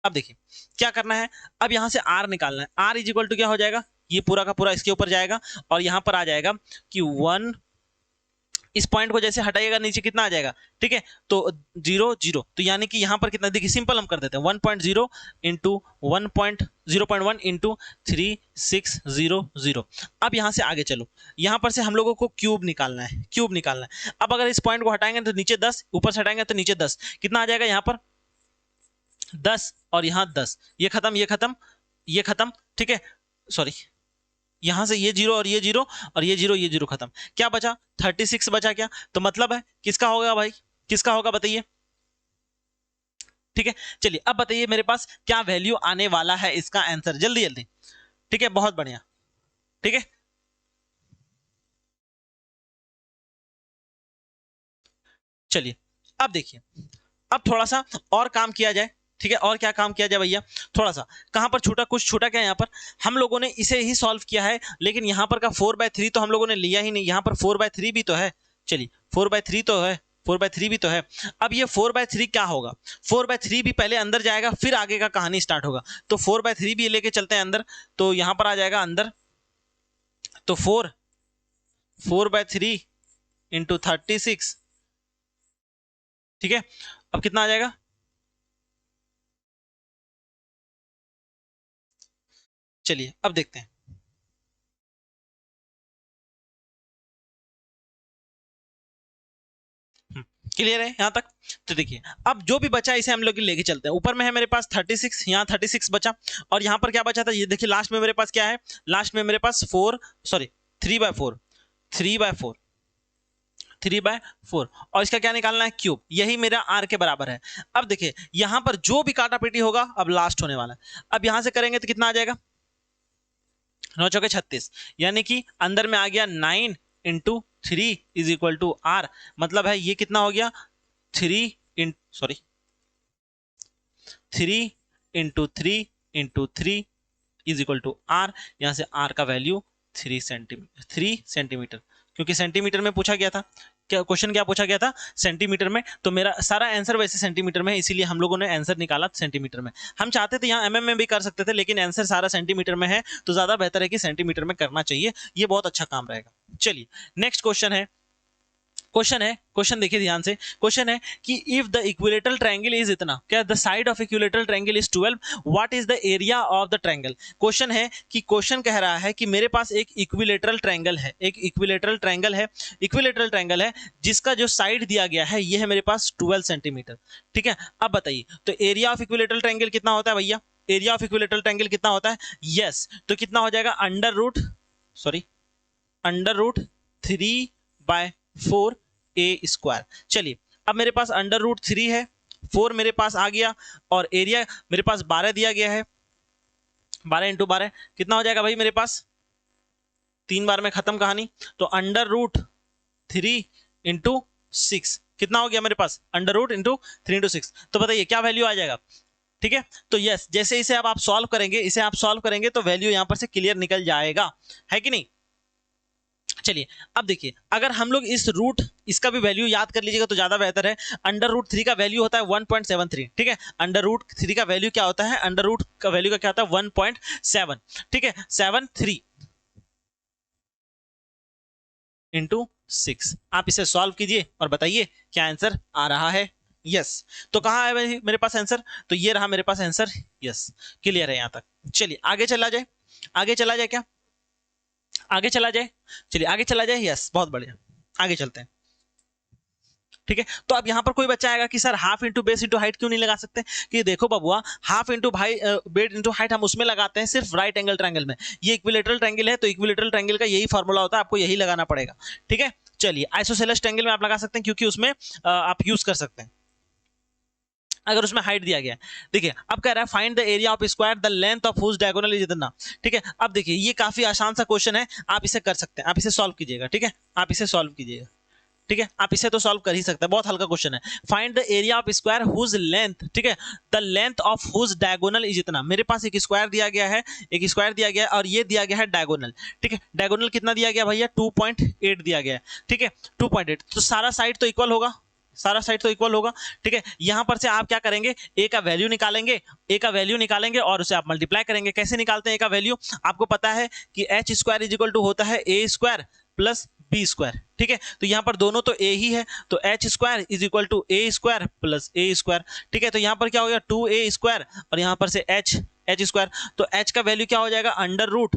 अब देखिए क्या करना है, अब यहां से आर निकालना है, आर इज इक्वल टू क्या हो जाएगा, ये पूरा का पूरा इसके ऊपर जाएगा और यहां पर आ जाएगा कि 1, इस पॉइंट को जैसे हटाइएगा नीचे कितना आ जाएगा, ठीक है, तो 0 0, तो यानी कि यहां पर कितना, देखिए सिंपल हम कर देते हैं 1.0 इंटू 0.1 इंटू 3600। अब यहां से आगे चलो, यहां पर से हम लोगों को क्यूब निकालना है, अब अगर इस पॉइंट को हटाएंगे तो नीचे 10, ऊपर से हटाएंगे तो नीचे 10, कितना आ जाएगा यहाँ पर 10 और यहाँ 10, ये खत्म ये खत्म ये खत्म, ठीक है, सॉरी यहां से ये 0 और ये 0 और ये 0 ये 0 खत्म, क्या बचा 36 बचा क्या, तो मतलब है किसका होगा भाई, किसका होगा बताइए, ठीक है, चलिए अब बताइए मेरे पास क्या वैल्यू आने वाला है इसका आंसर, जल्दी जल्दी। ठीक है, बहुत बढ़िया। ठीक है, चलिए अब देखिए, अब थोड़ा सा और काम किया जाए। ठीक है, और क्या काम किया जाए भैया, थोड़ा सा कहां पर छूटा, कुछ छूटा क्या यहाँ पर, हम लोगों ने इसे ही सॉल्व किया है, लेकिन यहाँ पर का 4/3 तो हम लोगों ने लिया ही नहीं, यहाँ पर 4/3 भी तो है। चलिए 4/3 तो है, 4/3 भी तो है। अब ये 4/3 क्या होगा, 4/3 भी पहले अंदर जाएगा फिर आगे का कहानी स्टार्ट होगा, तो 4/3 भी लेके चलते हैं अंदर, तो यहाँ पर आ जाएगा अंदर, तो 4/3 इंटू 36। ठीक है, अब कितना आ जाएगा, चलिए अब देखते हैं। क्लियर है यहाँ तक, तो देखिए अब जो भी बचा इसे हम लोग लेके चलते हैं। ऊपर में है मेरे पास 36, यहाँ 36 बचा, और यहाँ पर क्या बचा था, ये देखिए लास्ट में मेरे पास क्या है, लास्ट में मेरे पास 3/4, 3/4, 3/4, और इसका क्या निकालना है, क्यूब, यही मेरा आर के बराबर है। अब देखिए यहाँ पर जो भी काटा पेटी होगा अब लास्ट होने वाला है, अब यहाँ से करेंगे तो कितना आ जाएगा, 9 चौके 36, यानी कि अंदर में आ गया 9 into 3 is equal to R, मतलब है ये कितना हो गया, 3 इज इक्वल टू आर, यहां से आर का वैल्यू 3 सेंटीमीटर, क्योंकि सेंटीमीटर में पूछा गया था, क्या क्वेश्चन क्या पूछा गया था, सेंटीमीटर में, तो मेरा सारा आंसर वैसे सेंटीमीटर में है, इसीलिए हम लोगों ने आंसर निकाला सेंटीमीटर में। हम चाहते थे यहाँ एमएम में भी कर सकते थे, लेकिन आंसर सारा सेंटीमीटर में है, तो ज्यादा बेहतर है कि सेंटीमीटर में करना चाहिए, ये बहुत अच्छा काम रहेगा। चलिए नेक्स्ट क्वेश्चन देखिए ध्यान से, क्वेश्चन है कि if the equilateral triangle is इतना, क्या the side of equilateral triangle is 12, what is the area of the triangle. Question है कि क्वेश्चन कह रहा है कि मेरे पास एक इक्विलेटरल ट्रायंगल है, इक्विलेटरल ट्रायंगल है जिसका जो साइड दिया गया है ये है मेरे पास 12 सेंटीमीटर। ठीक है, अब बताइए तो एरिया ऑफ इक्विलेटरल ट्रायंगल कितना होता है भैया, एरिया ऑफ इक्विलेटरल ट्रायंगल कितना होता है, यस, तो कितना हो जाएगा, अंडर रूट 3/4 ए स्क्वायर। चलिए अब मेरे पास अंडर रूट 3 है, 4 मेरे पास आ गया, और एरिया मेरे पास 12 दिया गया है, 12 इंटू 12 कितना हो जाएगा भाई मेरे पास, 3 बार में खत्म कहानी, तो अंडर रूट 3 इंटू 6 कितना हो गया मेरे पास, अंडर रूट 3 इंटू 6, तो बताइए क्या वैल्यू आ जाएगा। ठीक है, तो यस, जैसे इसे अब आप सॉल्व करेंगे तो वैल्यू यहां पर से क्लियर निकल जाएगा, है कि नहीं। चलिए अब देखिए, अगर हम लोग इसका भी वैल्यू याद कर लीजिएगा तो ज्यादा बेहतर है। अंडर रूट 3 का वैल्यू होता है 1.73। ठीक है, अंडर रूट 3 का वैल्यू क्या होता है, अंडर रूट का वैल्यू का क्या होता है 1.7। ठीक है, 73 इंटू 6, आप इसे सॉल्व कीजिए और बताइए क्या आंसर आ रहा है। यस, तो कहाँ है मेरे पास आंसर, तो ये रहा मेरे पास आंसर। यस, क्लियर है यहाँ तक। चलिए आगे चला जाए, क्या आगे चला जाए, यस बहुत बढ़िया, आगे चलते हैं। ठीक है, तो अब यहाँ पर कोई बच्चा आएगा कि sir half into base into height क्यों नहीं लगा सकते, कि देखो बबुआ, हाफ इंटू भाई बेस इंटू हाइट हम उसमें लगाते हैं सिर्फ राइट एंगल ट्रायंगल में, ये इक्विलेटरल ट्रायंगल है तो इक्विलेटरल ट्रायंगल का यही फॉर्मूला होता है, आपको यही लगाना पड़ेगा। ठीक है, चलिए आइसोसेलेस ट्रायंगल में आप लगा सकते हैं, क्योंकि उसमें आप यूज कर सकते हैं अगर उसमें हाइट दिया गया है। देखिए अब कह रहा है find the area of square the length of whose diagonal is इतना। ठीक है, अब देखिए ये काफी आसान सा क्वेश्चन है, आप इसे कर सकते हैं, आप इसे सॉल्व कीजिएगा। ठीक है, आप इसे सॉल्व कीजिएगा। ठीक है, आप इसे तो सॉल्व कर ही सकते हैं, बहुत हल्का क्वेश्चन है। Find the area of square whose length, ठीक है, the length of whose diagonal is इतना। मेरे पास एक स्क्वायर दिया गया है, और ये दिया गया है डायगोनल। ठीक है, डायगोनल कितना दिया गया भैया, 2.8 दिया गया है। ठीक है, 2.8, तो सारा साइड तो इक्वल होगा, ठीक है, यहां पर से आप क्या करेंगे, ए का वैल्यू निकालेंगे और उसे आप मल्टीप्लाई करेंगे। कैसे निकालते हैं ए का वैल्यू, आपको पता है कि h square is equal to होता है a square plus b square. ठीक है, तो यहां पर दोनों तो ए ही है, तो h square is equal to a square plus a square. ठीक है, तो यहां पर क्या हो गया 2a स्क्वायर, और यहां पर से एच स्क्वायर, तो एच का वैल्यू क्या हो जाएगा, अंडर रूट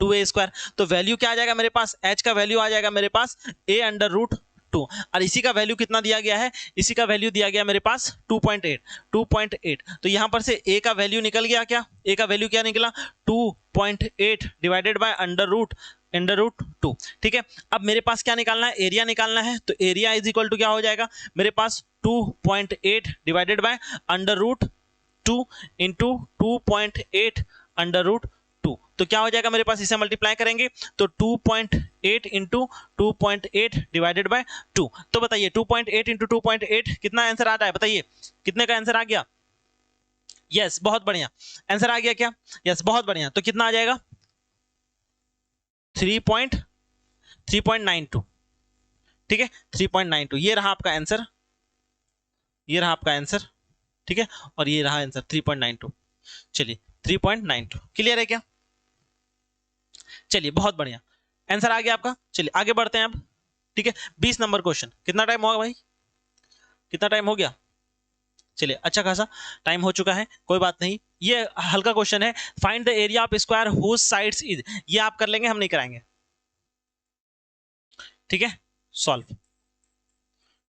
2a स्क्वायर। तो वैल्यू क्या आ जाएगा मेरे पास, एच का वैल्यू आ जाएगा मेरे पास a अंडर रूट 2, और इसी का वैल्यू कितना दिया गया है, इसी का वैल्यू दिया गया मेरे पास 2.8। तो यहां पर से a का वैल्यू निकल गया, क्या a का वैल्यू क्या निकला, 2.8 divided by under root under root 2। ठीक है, अब मेरे पास क्या निकालना है, एरिया निकालना है। तो एरिया इज इक्वल टू क्या हो जाएगा मेरे पास 2.8 divided by under root 2 into 2.8 under root 2। तो क्या हो जाएगा मेरे पास, इसे मल्टीप्लाई करेंगे तो 2.8 इंटू 2.8 डिवाइडेड बाय 2। तो बताइए 2.8 इंटू 2.8 कितना आंसर आ रहा है, बताइए कितने का आंसर आ गया। यस बहुत बढ़िया, आंसर आ गया क्या, यस बहुत बढ़िया। तो कितना आ जाएगा 3.92। ठीक है 3.92, ये रहा आपका आंसर, ये रहा आपका आंसर। ठीक है, और ये रहा आंसर 3.92। चलिए 3.92 क्लियर है क्या, चलिए बहुत बढ़िया, आंसर आ गया आपका। चलिए आगे बढ़ते हैं अब। ठीक है 20 नंबर क्वेश्चन, कितना टाइम होगा भाई, कितना टाइम हो गया, चलिए अच्छा खासा टाइम हो चुका है, कोई बात नहीं। ये हल्का क्वेश्चन है, find the area of square whose sides is, ये आप कर लेंगे, हम नहीं कराएंगे। ठीक है सॉल्व,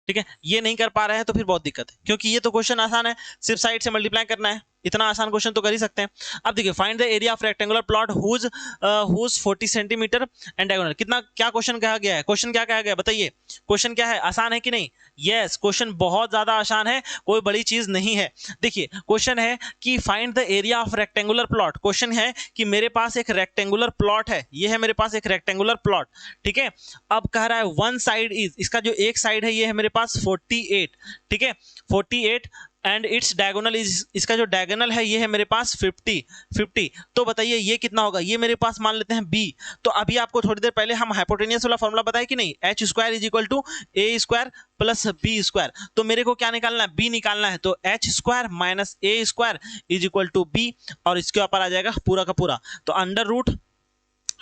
ठीक है ये नहीं कर पा रहे हैं तो फिर बहुत दिक्कत है, क्योंकि ये तो क्वेश्चन आसान है, सिर्फ साइड से मल्टीप्लाई करना है, इतना आसान क्वेश्चन तो कर ही सकते हैं। अब देखिए find the area of rectangular plot whose 40 centimetre and diagonal, कितना क्या क्वेश्चन कहा गया है, क्वेश्चन क्या कहा गया बताइए, क्वेश्चन क्या है, आसान है कि नहीं, यस क्वेश्चन बहुत ज्यादा आसान है, कोई बड़ी चीज नहीं है। देखिए क्वेश्चन है कि find the area of rectangular plot, question है कि मेरे पास एक रेक्टेंगुलर प्लॉट है, ये है मेरे पास एक रेक्टेंगुलर प्लॉट। ठीक है, अब कह रहा है वन साइड इज, इसका जो एक साइड है ये है मेरे पास 48। ठीक है 48 एंड इट्स डायगोनल इज, इसका जो डायगोनल है ये है मेरे पास 50। तो बताइए ये कितना होगा, ये मेरे पास मान लेते हैं b। तो अभी आपको थोड़ी देर पहले हम हाइपोटेनियस वाला फॉर्मूला बताया कि नहीं, h square is equal to a square plus b square. तो मेरे को क्या निकालना है, b निकालना है, तो h square minus a square is equal to b, और इसके ऊपर आ जाएगा पूरा का पूरा, तो अंडर रूट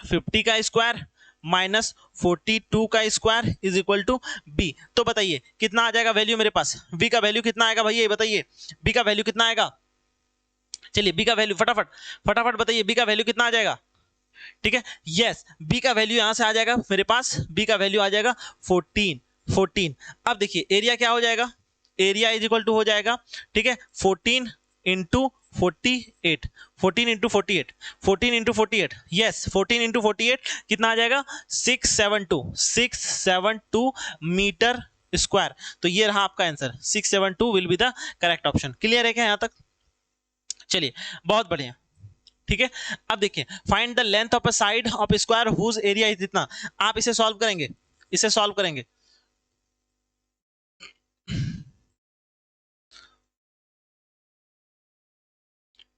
50 का स्क्वायर माइनस 42 का square is equal to b. तो बताइए कितना आ जाएगा वैल्यू मेरे पास, बी का वैल्यू कितना आएगा भैया, बताइए बी का वैल्यू कितना आएगा। चलिए बी का वैल्यू फटाफट फटाफट बताइए, बी का वैल्यू कितना आ जाएगा। ठीक है यस बी का वैल्यू यहां से आ जाएगा मेरे पास, बी का वैल्यू आ जाएगा 14। अब देखिए एरिया क्या हो जाएगा, एरिया इज इक्वल टू हो जाएगा, ठीक है 14 into 48, 14 into 48, 14 into 48, yes 14 into 48 कितना आ जाएगा 672 मीटर स्क्वायर। तो ये रहा आपका answer, 672 will be the correct option. Clear है क्या यहां तक, चलिए बहुत बढ़िया। ठीक है अब देखिए find the length of a side of square whose area is इतना, आप इसे सॉल्व करेंगे, इसे सॉल्व करेंगे।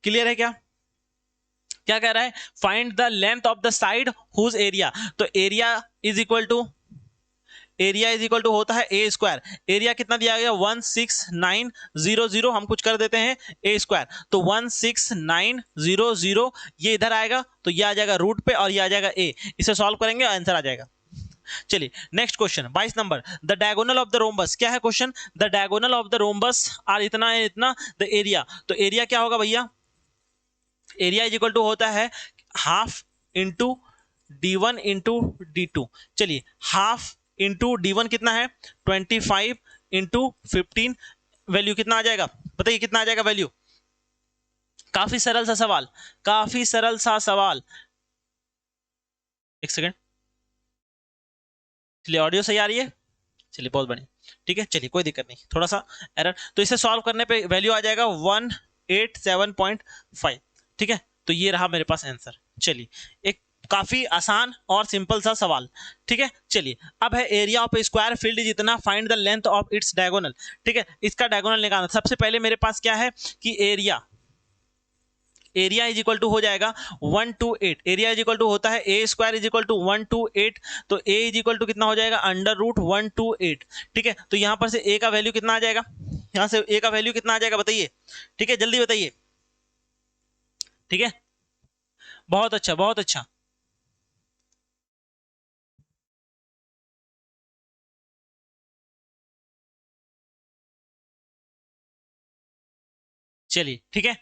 क्लियर है क्या, क्या कह रहा है, find the length of the side whose area, तो area is equal to, area is equal to होता है ए स्क्वायर, एरिया कितना दिया गया 16900, हम कुछ कर देते हैं ए स्क्वायर, तो 16900 ये इधर आएगा, तो ये आ जाएगा रूट पे और ये आ जाएगा ए, इसे सॉल्व करेंगे आंसर आ जाएगा। चलिए नेक्स्ट क्वेश्चन 22 नंबर, the diagonal of the rhombus, क्या है question, the diagonal of the rhombus are इतना है इतना, द एरिया, तो एरिया क्या होगा भैया, एरिया इज इक्वल टू होता है half into d1 into d2। चलिए हाफ इंटू d1 कितना है 25 इंटू 15, वैल्यू कितना आ जाएगा बताइए, कितना आ जाएगा वैल्यू, काफी सरल सा सवाल, काफी सरल सा सवाल, एक सेकेंड, चलिए ऑडियो सही आ रही है, चलिए बहुत बढ़िया। ठीक है चलिए कोई दिक्कत नहीं, थोड़ा सा एरर, तो इसे सॉल्व करने पे वैल्यू आ जाएगा 187.5। ठीक है तो ये रहा मेरे पास आंसर। चलिए एक काफी आसान और सिंपल सा सवाल। ठीक है चलिए अब है एरिया ऑफ स्क्वायर फील्ड जितना, find the length of its diagonal. ठीक है इसका डायगोनल निकालना, सबसे पहले मेरे पास क्या है कि area, area is equal to हो जाएगा 128, एरिया इज इक्वल टू होता है a square is equal to 128, तो ए इज इक्वल टू कितना हो जाएगा अंडर रूट 128। ठीक है तो यहां पर से ए का वैल्यू कितना आ जाएगा, यहां से ए का वैल्यू कितना आ जाएगा बताइए, ठीक है जल्दी बताइए। ठीक है बहुत अच्छा बहुत अच्छा, चलिए ठीक है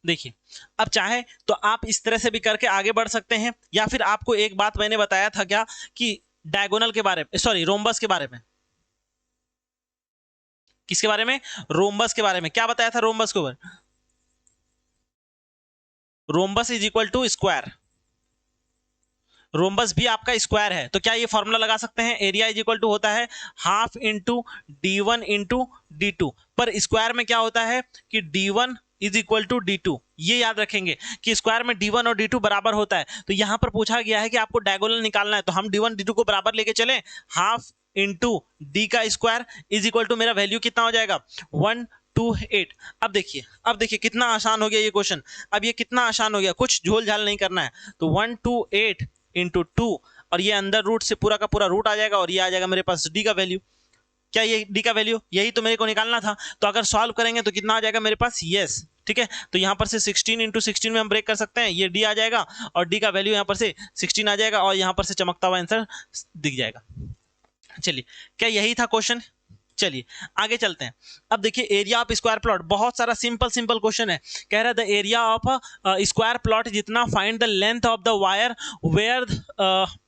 देखिए अब चाहे तो आप इस तरह से भी करके आगे बढ़ सकते हैं, या फिर आपको एक बात मैंने बताया था क्या कि डायगोनल के बारे में, सॉरी रोम्बस के बारे में, किसके बारे में, रोम्बस के बारे में, क्या बताया था रोम्बस के ऊपर, rhombus is equal to square, rhombus भी आपका स्क्वायर है, तो क्या ये फॉर्मूला लगा सकते हैं, एरिया इज इक्वल टू होता है half into d1 into d2, पर स्क्वायर में क्या होता है कि d1 is equal to d2, ये याद रखेंगे कि स्क्वायर में d1 और d2 बराबर होता है। तो यहां पर पूछा गया है कि आपको डायगोनल निकालना है, तो हम d1 d2 को बराबर लेके चले, हाफ इंटू d का स्क्वायर इज इक्वल टू मेरा वैल्यू कितना हो जाएगा 128। अब देखिए कितना आसान हो गया ये क्वेश्चन, अब ये कितना आसान हो गया, कुछ झोल झाल नहीं करना है। तो 128 इंटू 2 और ये अंदर रूट से पूरा का पूरा रूट आ जाएगा और ये आ जाएगा मेरे पास d का वैल्यू। क्या ये d का वैल्यू, यही तो मेरे को निकालना था। तो अगर सॉल्व करेंगे तो कितना आ जाएगा मेरे पास, यस ठीक है। तो यहाँ पर से 16 इंटू 16 में हम ब्रेक कर सकते हैं, ये d आ जाएगा और d का वैल्यू यहाँ पर से 16 आ जाएगा और यहाँ पर से चमकता हुआ आंसर दिख जाएगा। चलिए, क्या यही था क्वेश्चन, चलिए आगे चलते हैं। अब देखिए एरिया ऑफ स्क्वायर प्लॉट, बहुत सारा सिंपल क्वेश्चन है, कह रहा है the area of square plot जितना, find the length of the wire where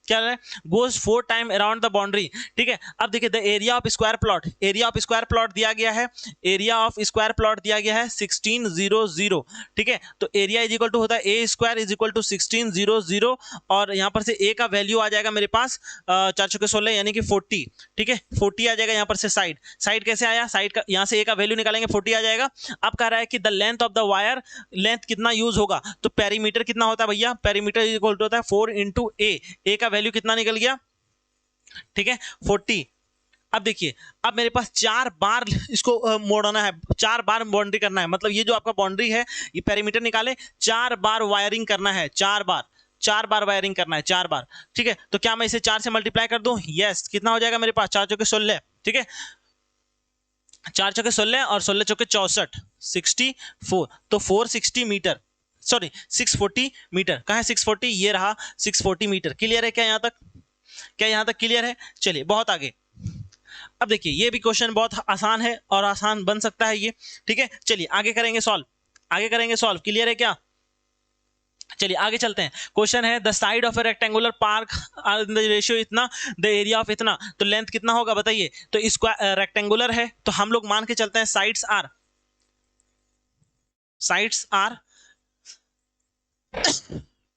क्या है goes 4 time around the boundary. ठीक है, अब देखिए the area of square plot, area of square plot दिया गया है, एरिया ऑफ स्क्वायर प्लॉट दिया गया है 1600। ठीक है, तो एरिया इज इक्वल टू होता है a square is equal to 1600 और यहाँ पर से ए का वैल्यू आ जाएगा मेरे पास 4 चौके 16 यानी कि 40। ठीक है, 40 आ जाएगा यहाँ पर से, साइड कैसे आया, साइड का यहाँ से ए का वैल्यू निकालेंगे 40 आ जाएगा। अब कह रहा है कि the length of the wire, length कितना यूज होगा, तो पेरीमीटर कितना होता है भैया, पेरीमीटर इज इक्वल टू होता है 4 इंटू ए का वैल्यू कितना निकल गया, ठीक है 40। अब देखिए, अब मेरे पास 4 बार इसको मोड़ना है, 4 बार बाउंड्री करना है, मतलब ये जो आपका बाउंड्री है ये पेरीमीटर निकाले, 4 बार वायरिंग करना है, 4 बार वायरिंग करना है, 4 बार। ठीक है, तो क्या मैं इसे 4 से मल्टीप्लाई कर दूं, यस कितना हो जाएगा मेरे पास 4 चौके 16। ठीक है, 4 चौके 16 और 16 चौके 64, 64, तो 460 मीटर, सॉरी 640 मीटर, कहाँ है 640, ये रहा 640 मीटर। क्लियर है क्या यहाँ तक, क्या यहाँ तक क्लियर है। चलिए बहुत आगे, अब देखिए ये भी क्वेश्चन बहुत आसान है और आसान बन सकता है ये। ठीक है, चलिए आगे करेंगे सॉल्व, क्लियर है क्या। चलिए आगे चलते हैं, क्वेश्चन है the side of A rectangular park the ratio इतना, द एरिया ऑफ इतना, तो लेंथ कितना होगा बताइए। तो स्क्वायर रेक्टेंगुलर है तो हम लोग मान के चलते हैं sides are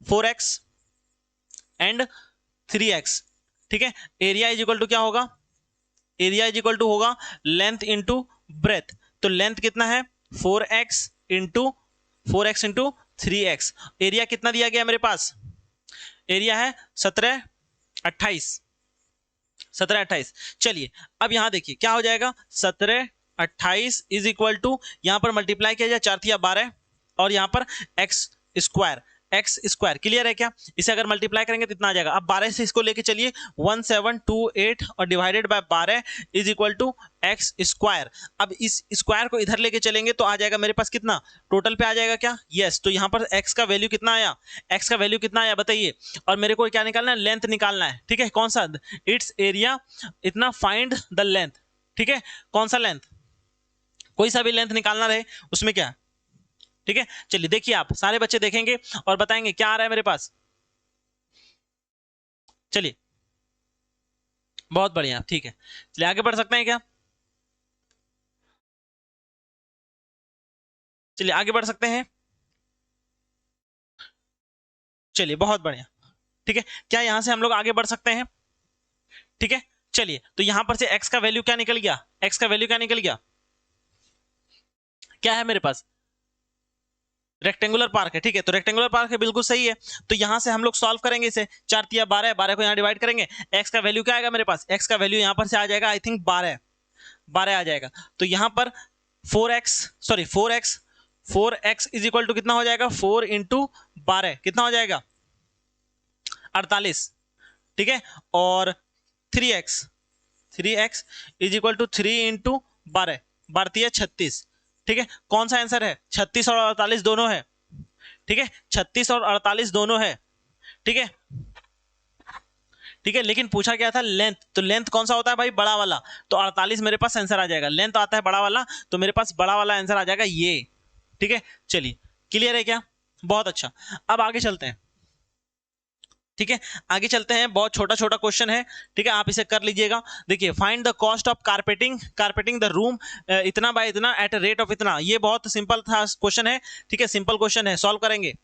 4x and 3x। ठीक है, एरिया इज इक्वल टू क्या होगा, एरिया इज इक्वल टू होगा लेंथ इंटू ब्रेथ, तो लेंथ कितना है 4x इंटू 3x। एरिया कितना दिया गया मेरे पास, एरिया है 1728। चलिए अब यहां देखिए क्या हो जाएगा, 1728 इज इक्वल टू, यहां पर मल्टीप्लाई किया जाए 4 थिया 12 और यहां पर x स्क्वायर। क्लियर है क्या, इसे अगर मल्टीप्लाई करेंगे तो इतना आ जाएगा। अब 12 से इसको लेके चलिए 1728 और divided by 12 is equal to x square. अब इस स्क्वायर को इधर लेके चलेंगे तो आ जाएगा मेरे पास कितना, टोटल पे आ जाएगा क्या, यस। तो यहाँ पर x का वैल्यू कितना आया, बताइए। और मेरे को क्या निकालना है, लेंथ निकालना है। ठीक है, कौन सा, इट्स एरिया इतना, फाइंड द लेंथ। ठीक है, कौन सा लेंथ, कोई सा भी लेंथ निकालना रहे उसमें क्या। ठीक है, चलिए देखिए आप सारे बच्चे देखेंगे और बताएंगे क्या आ रहा है मेरे पास। चलिए बहुत बढ़िया, ठीक है, चलिए आगे बढ़ सकते हैं क्या, चलिए आगे बढ़ सकते हैं। चलिए बहुत बढ़िया, ठीक है, क्या यहां से हम लोग आगे बढ़ सकते हैं। ठीक है, चलिए तो यहां पर से x का वैल्यू क्या निकल गया, क्या है मेरे पास, रेक्टेंगुलर पार्क है। ठीक है, तो रेक्टेंगुलर पार्क है, बिल्कुल सही है। तो यहां से हम लोग सॉल्व करेंगे इसे, 4 तिया 12 को यहां डिवाइड करेंगे, x का वैल्यू क्या आएगा मेरे पास, x का वैल्यू यहां पर से आ जाएगा आई थिंक 12 आ जाएगा। तो यहां पर 4x इज इक्वल टू कितना हो जाएगा, 4 इंटू 12 कितना हो जाएगा 48। ठीक है, और 3x is equal to 3 into 12, 36। ठीक है, कौन सा आंसर है, 36 और 48 दोनों है। ठीक है, 36 और 48 दोनों है। ठीक है, लेकिन पूछा क्या था लेंथ, तो लेंथ कौन सा होता है भाई, बड़ा वाला, तो 48 मेरे पास आंसर आ जाएगा। लेंथ आता है बड़ा वाला, तो मेरे पास बड़ा वाला आंसर आ जाएगा ये। ठीक है, चलिए क्लियर है क्या, बहुत अच्छा। अब आगे चलते हैं। ठीक है, आगे चलते हैं, बहुत छोटा क्वेश्चन है। ठीक है, आप इसे कर लीजिएगा। देखिए, find the cost of carpeting the room इतना बाय इतना एट रेट ऑफ इतना। ये बहुत सिंपल था क्वेश्चन है। ठीक है, सिंपल क्वेश्चन है, सॉल्व करेंगे।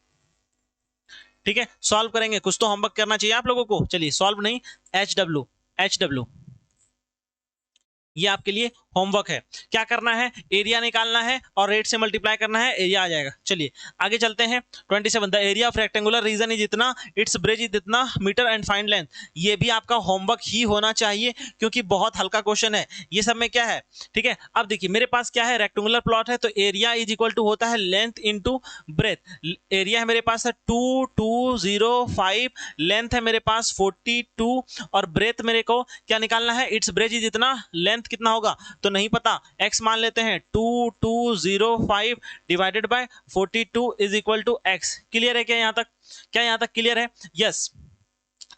ठीक है, सॉल्व करेंगे, कुछ तो होमवर्क करना चाहिए आप लोगों को। चलिए सॉल्व नहीं, HW ये आपके लिए होमवर्क है। क्या करना है, एरिया निकालना है और रेट से मल्टीप्लाई करना है, एरिया आ जाएगा। चलिए आगे चलते हैं। 27 the area of rectangular reason is इतना, इट्स ब्रिज इज इतना मीटर एंड फाइंड लेंथ। ये भी आपका होमवर्क ही होना चाहिए क्योंकि बहुत हल्का क्वेश्चन है। ये सब में क्या है, ठीक है। अब देखिए मेरे पास क्या है, रेक्टेंगुलर प्लॉट है तो एरिया इज इक्वल टू होता है लेंथ इनटू ब्रेथ। एरिया है मेरे पास है 2205, लेंथ है मेरे पास 42 और ब्रेथ मेरे को क्या निकालना है, इट्स ब्रिज इज इतना, लेंथ कितना होगा तो नहीं पता, x मान लेते हैं 2205 divided by 42 is equal to x। Clear है क्या यहां तक, क्या यहां तक क्लियर है? यस।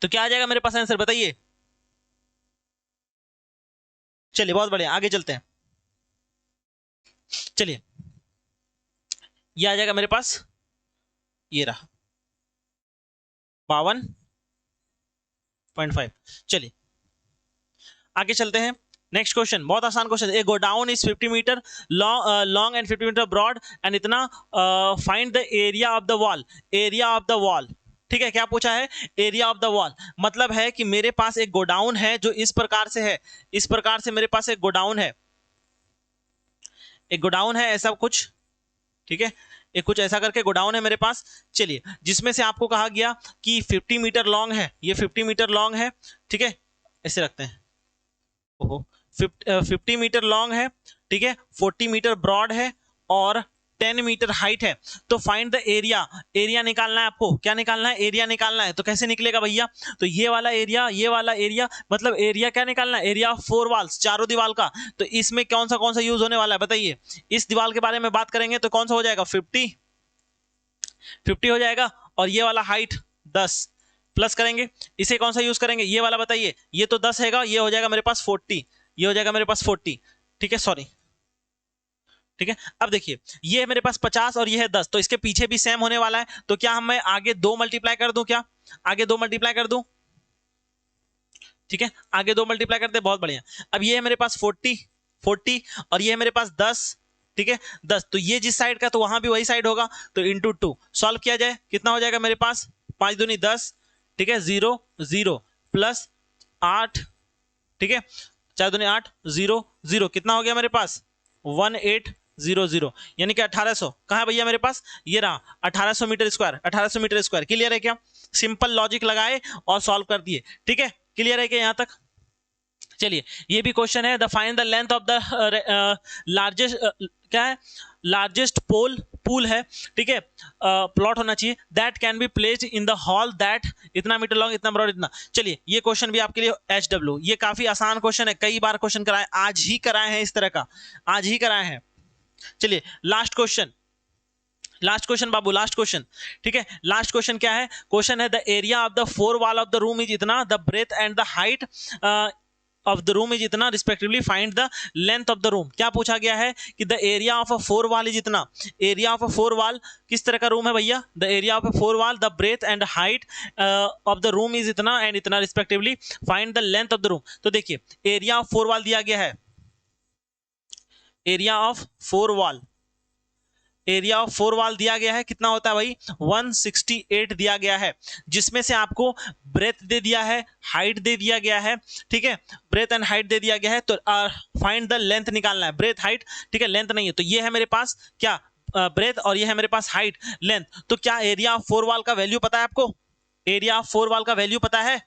तो क्या आ जाएगा मेरे पास आंसर, बताइए। चलिए बहुत बढ़िया, आगे चलते हैं। चलिए ये आ जाएगा मेरे पास, ये रहा 52.5। चलिए आगे चलते हैं। नेक्स्ट क्वेश्चन बहुत आसान question. A godown is 50 metre long and 50 metre broad and इतना, find the area of the wall, area of the wall. ठीक है, क्या पूछा है, एरिया ऑफ द वॉल। मतलब है कि मेरे पास एक गोडाउन है जो इस प्रकार से है, इस प्रकार से मेरे पास एक गोडाउन है, एक गोडाउन है ऐसा कुछ, ठीक है, एक कुछ ऐसा करके गोडाउन है मेरे पास। चलिए जिसमें से आपको कहा गया कि 50 मीटर लॉन्ग है, ये 50 मीटर लॉन्ग है, ठीक है, ऐसे रखते हैं, ओहो 50 मीटर लॉन्ग है, ठीक है, 40 मीटर ब्रॉड है और 10 मीटर हाइट है। तो फाइंड द एरिया, एरिया निकालना है आपको, क्या निकालना है, एरिया निकालना है। तो कैसे निकलेगा भैया, तो ये वाला एरिया, ये वाला एरिया, मतलब एरिया क्या निकालना है, एरिया ऑफ 4 वॉल्स, चारों दीवार का। तो इसमें कौन सा यूज होने वाला है बताइए। इस दीवार के बारे में बात करेंगे तो कौन सा हो जाएगा, 50 हो जाएगा, और ये वाला हाइट 10 प्लस करेंगे, इसे कौन सा यूज करेंगे, ये वाला बताइए। ये तो 10 हैगा, ये हो जाएगा मेरे पास 40, ये हो जाएगा मेरे पास 40, ठीक है, सॉरी, ठीक है। अब देखिए ये मेरे पास 50 और ये है 10, तो इसके पीछे भी सेम होने वाला है। तो क्या मैं आगे 2 मल्टीप्लाई कर दूं, क्या आगे 2 मल्टीप्लाई कर दूं, ठीक है, आगे 2 मल्टीप्लाई कर दे, बहुत बढ़िया। अब ये है मेरे पास 40 और ये है मेरे पास 10, ठीक है, 10, तो ये जिस साइड का तो वहां भी वही साइड होगा, तो इंटू 2 सॉल्व किया जाए, कितना हो जाएगा मेरे पास, 5 दूनी 10, ठीक है, 0 0 प्लस 8, ठीक है, 4 दूनी 8, 0 0, कितना हो गया मेरे पास 1800, यानी कि 1800 कहां है भैया मेरे पास, ये रहा 1800 metre square, 1800 metre square. Clear है क्या, सिंपल लॉजिक लगाए और सॉल्व कर दिए, ठीक है, क्लियर है क्या यहां तक। चलिए ये भी क्वेश्चन है, the find the length of the largest, क्या है, लार्जेस्ट पूल है, ठीक है, प्लॉट होना चाहिए, that can be placed in the hall that, इतना मीटर लॉन्ग, इतना ब्रॉड, इतना। चलिए ये क्वेश्चन भी आपके लिए HW, ये काफी आसान क्वेश्चन है, कई बार क्वेश्चन कराए, आज ही कराए हैं इस तरह का, आज ही कराए हैं। चलिए लास्ट क्वेश्चन, लास्ट क्वेश्चन बाबू, लास्ट क्वेश्चन, ठीक है, लास्ट क्वेश्चन क्या है, क्वेश्चन है the area of the 4 wall of the room is इतना, the breadth and the height of the room is इतना, respectively find the length of the room. क्या पूछा गया है कि the area of a 4 wall is इतना, area of a 4 wall किस तरह का रूम है भैया, the area of a 4 wall, the breadth and height of the room is इतना एंड इतना, respectively find the length of the room. तो देखिए एरिया ऑफ 4 वॉल दिया गया है, area of 4 wall, area of 4 wall दिया गया है, कितना होता है भाई 168 दिया गया है, जिसमें से आपको ब्रेथ दे दिया है, हाइट दे दिया गया है, ठीक है, ब्रेथ एंड हाइट दे दिया गया है। तो फाइंड द लेंथ निकालना है, ब्रेथ हाइट, ठीक है, लेंथ नहीं है, तो ये है मेरे पास क्या, ब्रेथ और ये है मेरे पास हाइट, लेंथ। तो क्या एरिया ऑफ 4 वॉल का वैल्यू पता है आपको, एरिया ऑफ 4 वॉल का वैल्यू पता है,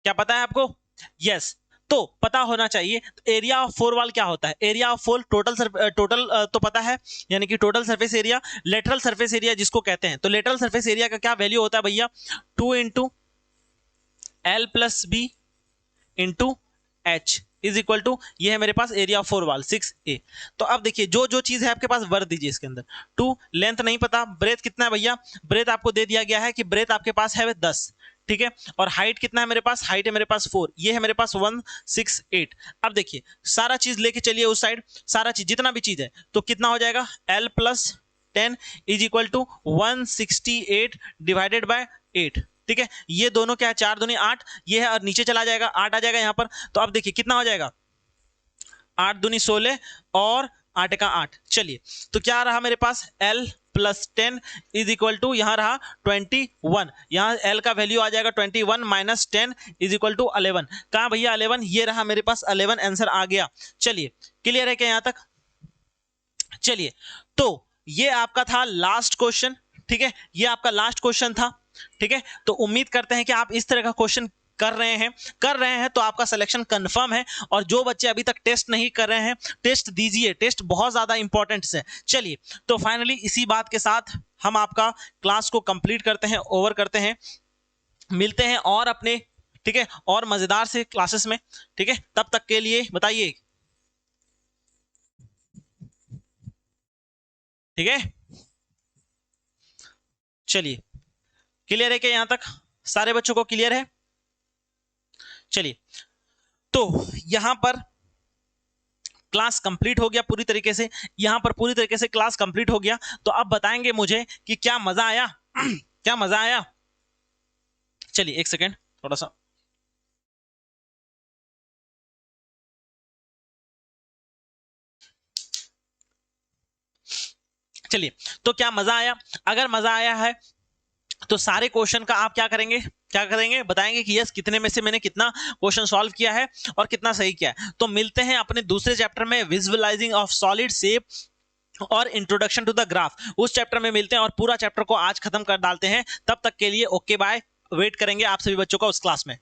क्या पता है आपको, यस, तो पता होना चाहिए। एरिया ऑफ 4 वॉल क्या होता है, एरिया ऑफ 4 टोटल तो पता है, यानी कि total surface area, lateral surface area जिसको कहते हैं। तो लेटरल सरफेस एरिया का क्या वैल्यू होता है भैया, 2 into L plus b into H is equal to, ये है मेरे पास एरिया ऑफ 4 वॉल 6A। तो अब देखिए जो जो चीज है आपके पास भर दीजिए इसके अंदर। 2, लेंथ नहीं पता, ब्रेथ कितना है भैया, ब्रेथ आपको दे दिया गया है कि ब्रेथ आपके पास है 10, ठीक है, और हाइट कितना है मेरे पास, हाइट है मेरे पास 4, ये है मेरे पास 168। अब देखिए सारा चीज लेके चलिए उस साइड, सारा चीज जितना भी चीज है, तो कितना हो जाएगा L plus 10 is equal to 168 divided by 8, ठीक है, ये दोनों क्या है, 4 दूनी 8, ये है और नीचे चला जाएगा 8 आ जाएगा यहाँ पर। तो अब देखिए कितना हो जाएगा, 8 दूनी 16 और 8 का 8। चलिए तो क्या रहा मेरे पास l plus 10 is equal to यहाँ रहा 21। यहाँ l का वैल्यू आ जाएगा 21 माइनस 10 इज इक्वल टू 11। कहाँ भैया 11? ये रहा मेरे पास 11 आंसर आ गया। चलिए क्लियर है क्या यहाँ तक? चलिए तो ये आपका था लास्ट क्वेश्चन, ठीक है, ये आपका लास्ट क्वेश्चन था, ठीक है। तो उम्मीद करते हैं कि आप इस तरह का क्वेश्चन कर रहे हैं तो आपका सिलेक्शन कंफर्म है। और जो बच्चे अभी तक टेस्ट नहीं कर रहे हैं, टेस्ट दीजिए, टेस्ट बहुत ज्यादा इंपॉर्टेंट है। चलिए तो फाइनली इसी बात के साथ हम आपका क्लास को कंप्लीट करते हैं, ओवर करते हैं। मिलते हैं और अपने, ठीक है, और मजेदार से क्लासेस में, ठीक है। तब तक के लिए बताइए, ठीक है। चलिए क्लियर है क्या यहां तक? सारे बच्चों को क्लियर है? चलिए तो यहां पर क्लास कंप्लीट हो गया पूरी तरीके से, यहां पर पूरी तरीके से क्लास कंप्लीट हो गया। तो अब बताएंगे मुझे कि क्या मजा आया क्या मजा आया? चलिए एक सेकेंड थोड़ा सा, चलिए तो क्या मजा आया? अगर मजा आया है तो सारे क्वेश्चन का आप क्या करेंगे बताएंगे कि यस कितने में से मैंने कितना क्वेश्चन सॉल्व किया है और कितना सही किया है। तो मिलते हैं अपने दूसरे चैप्टर में, विजुअलाइजिंग ऑफ सॉलिड शेप और इंट्रोडक्शन टू द ग्राफ, उस चैप्टर में मिलते हैं और पूरा चैप्टर को आज खत्म कर डालते हैं। तब तक के लिए ओके बाय, वेट करेंगे आप सभी बच्चों का उस क्लास में।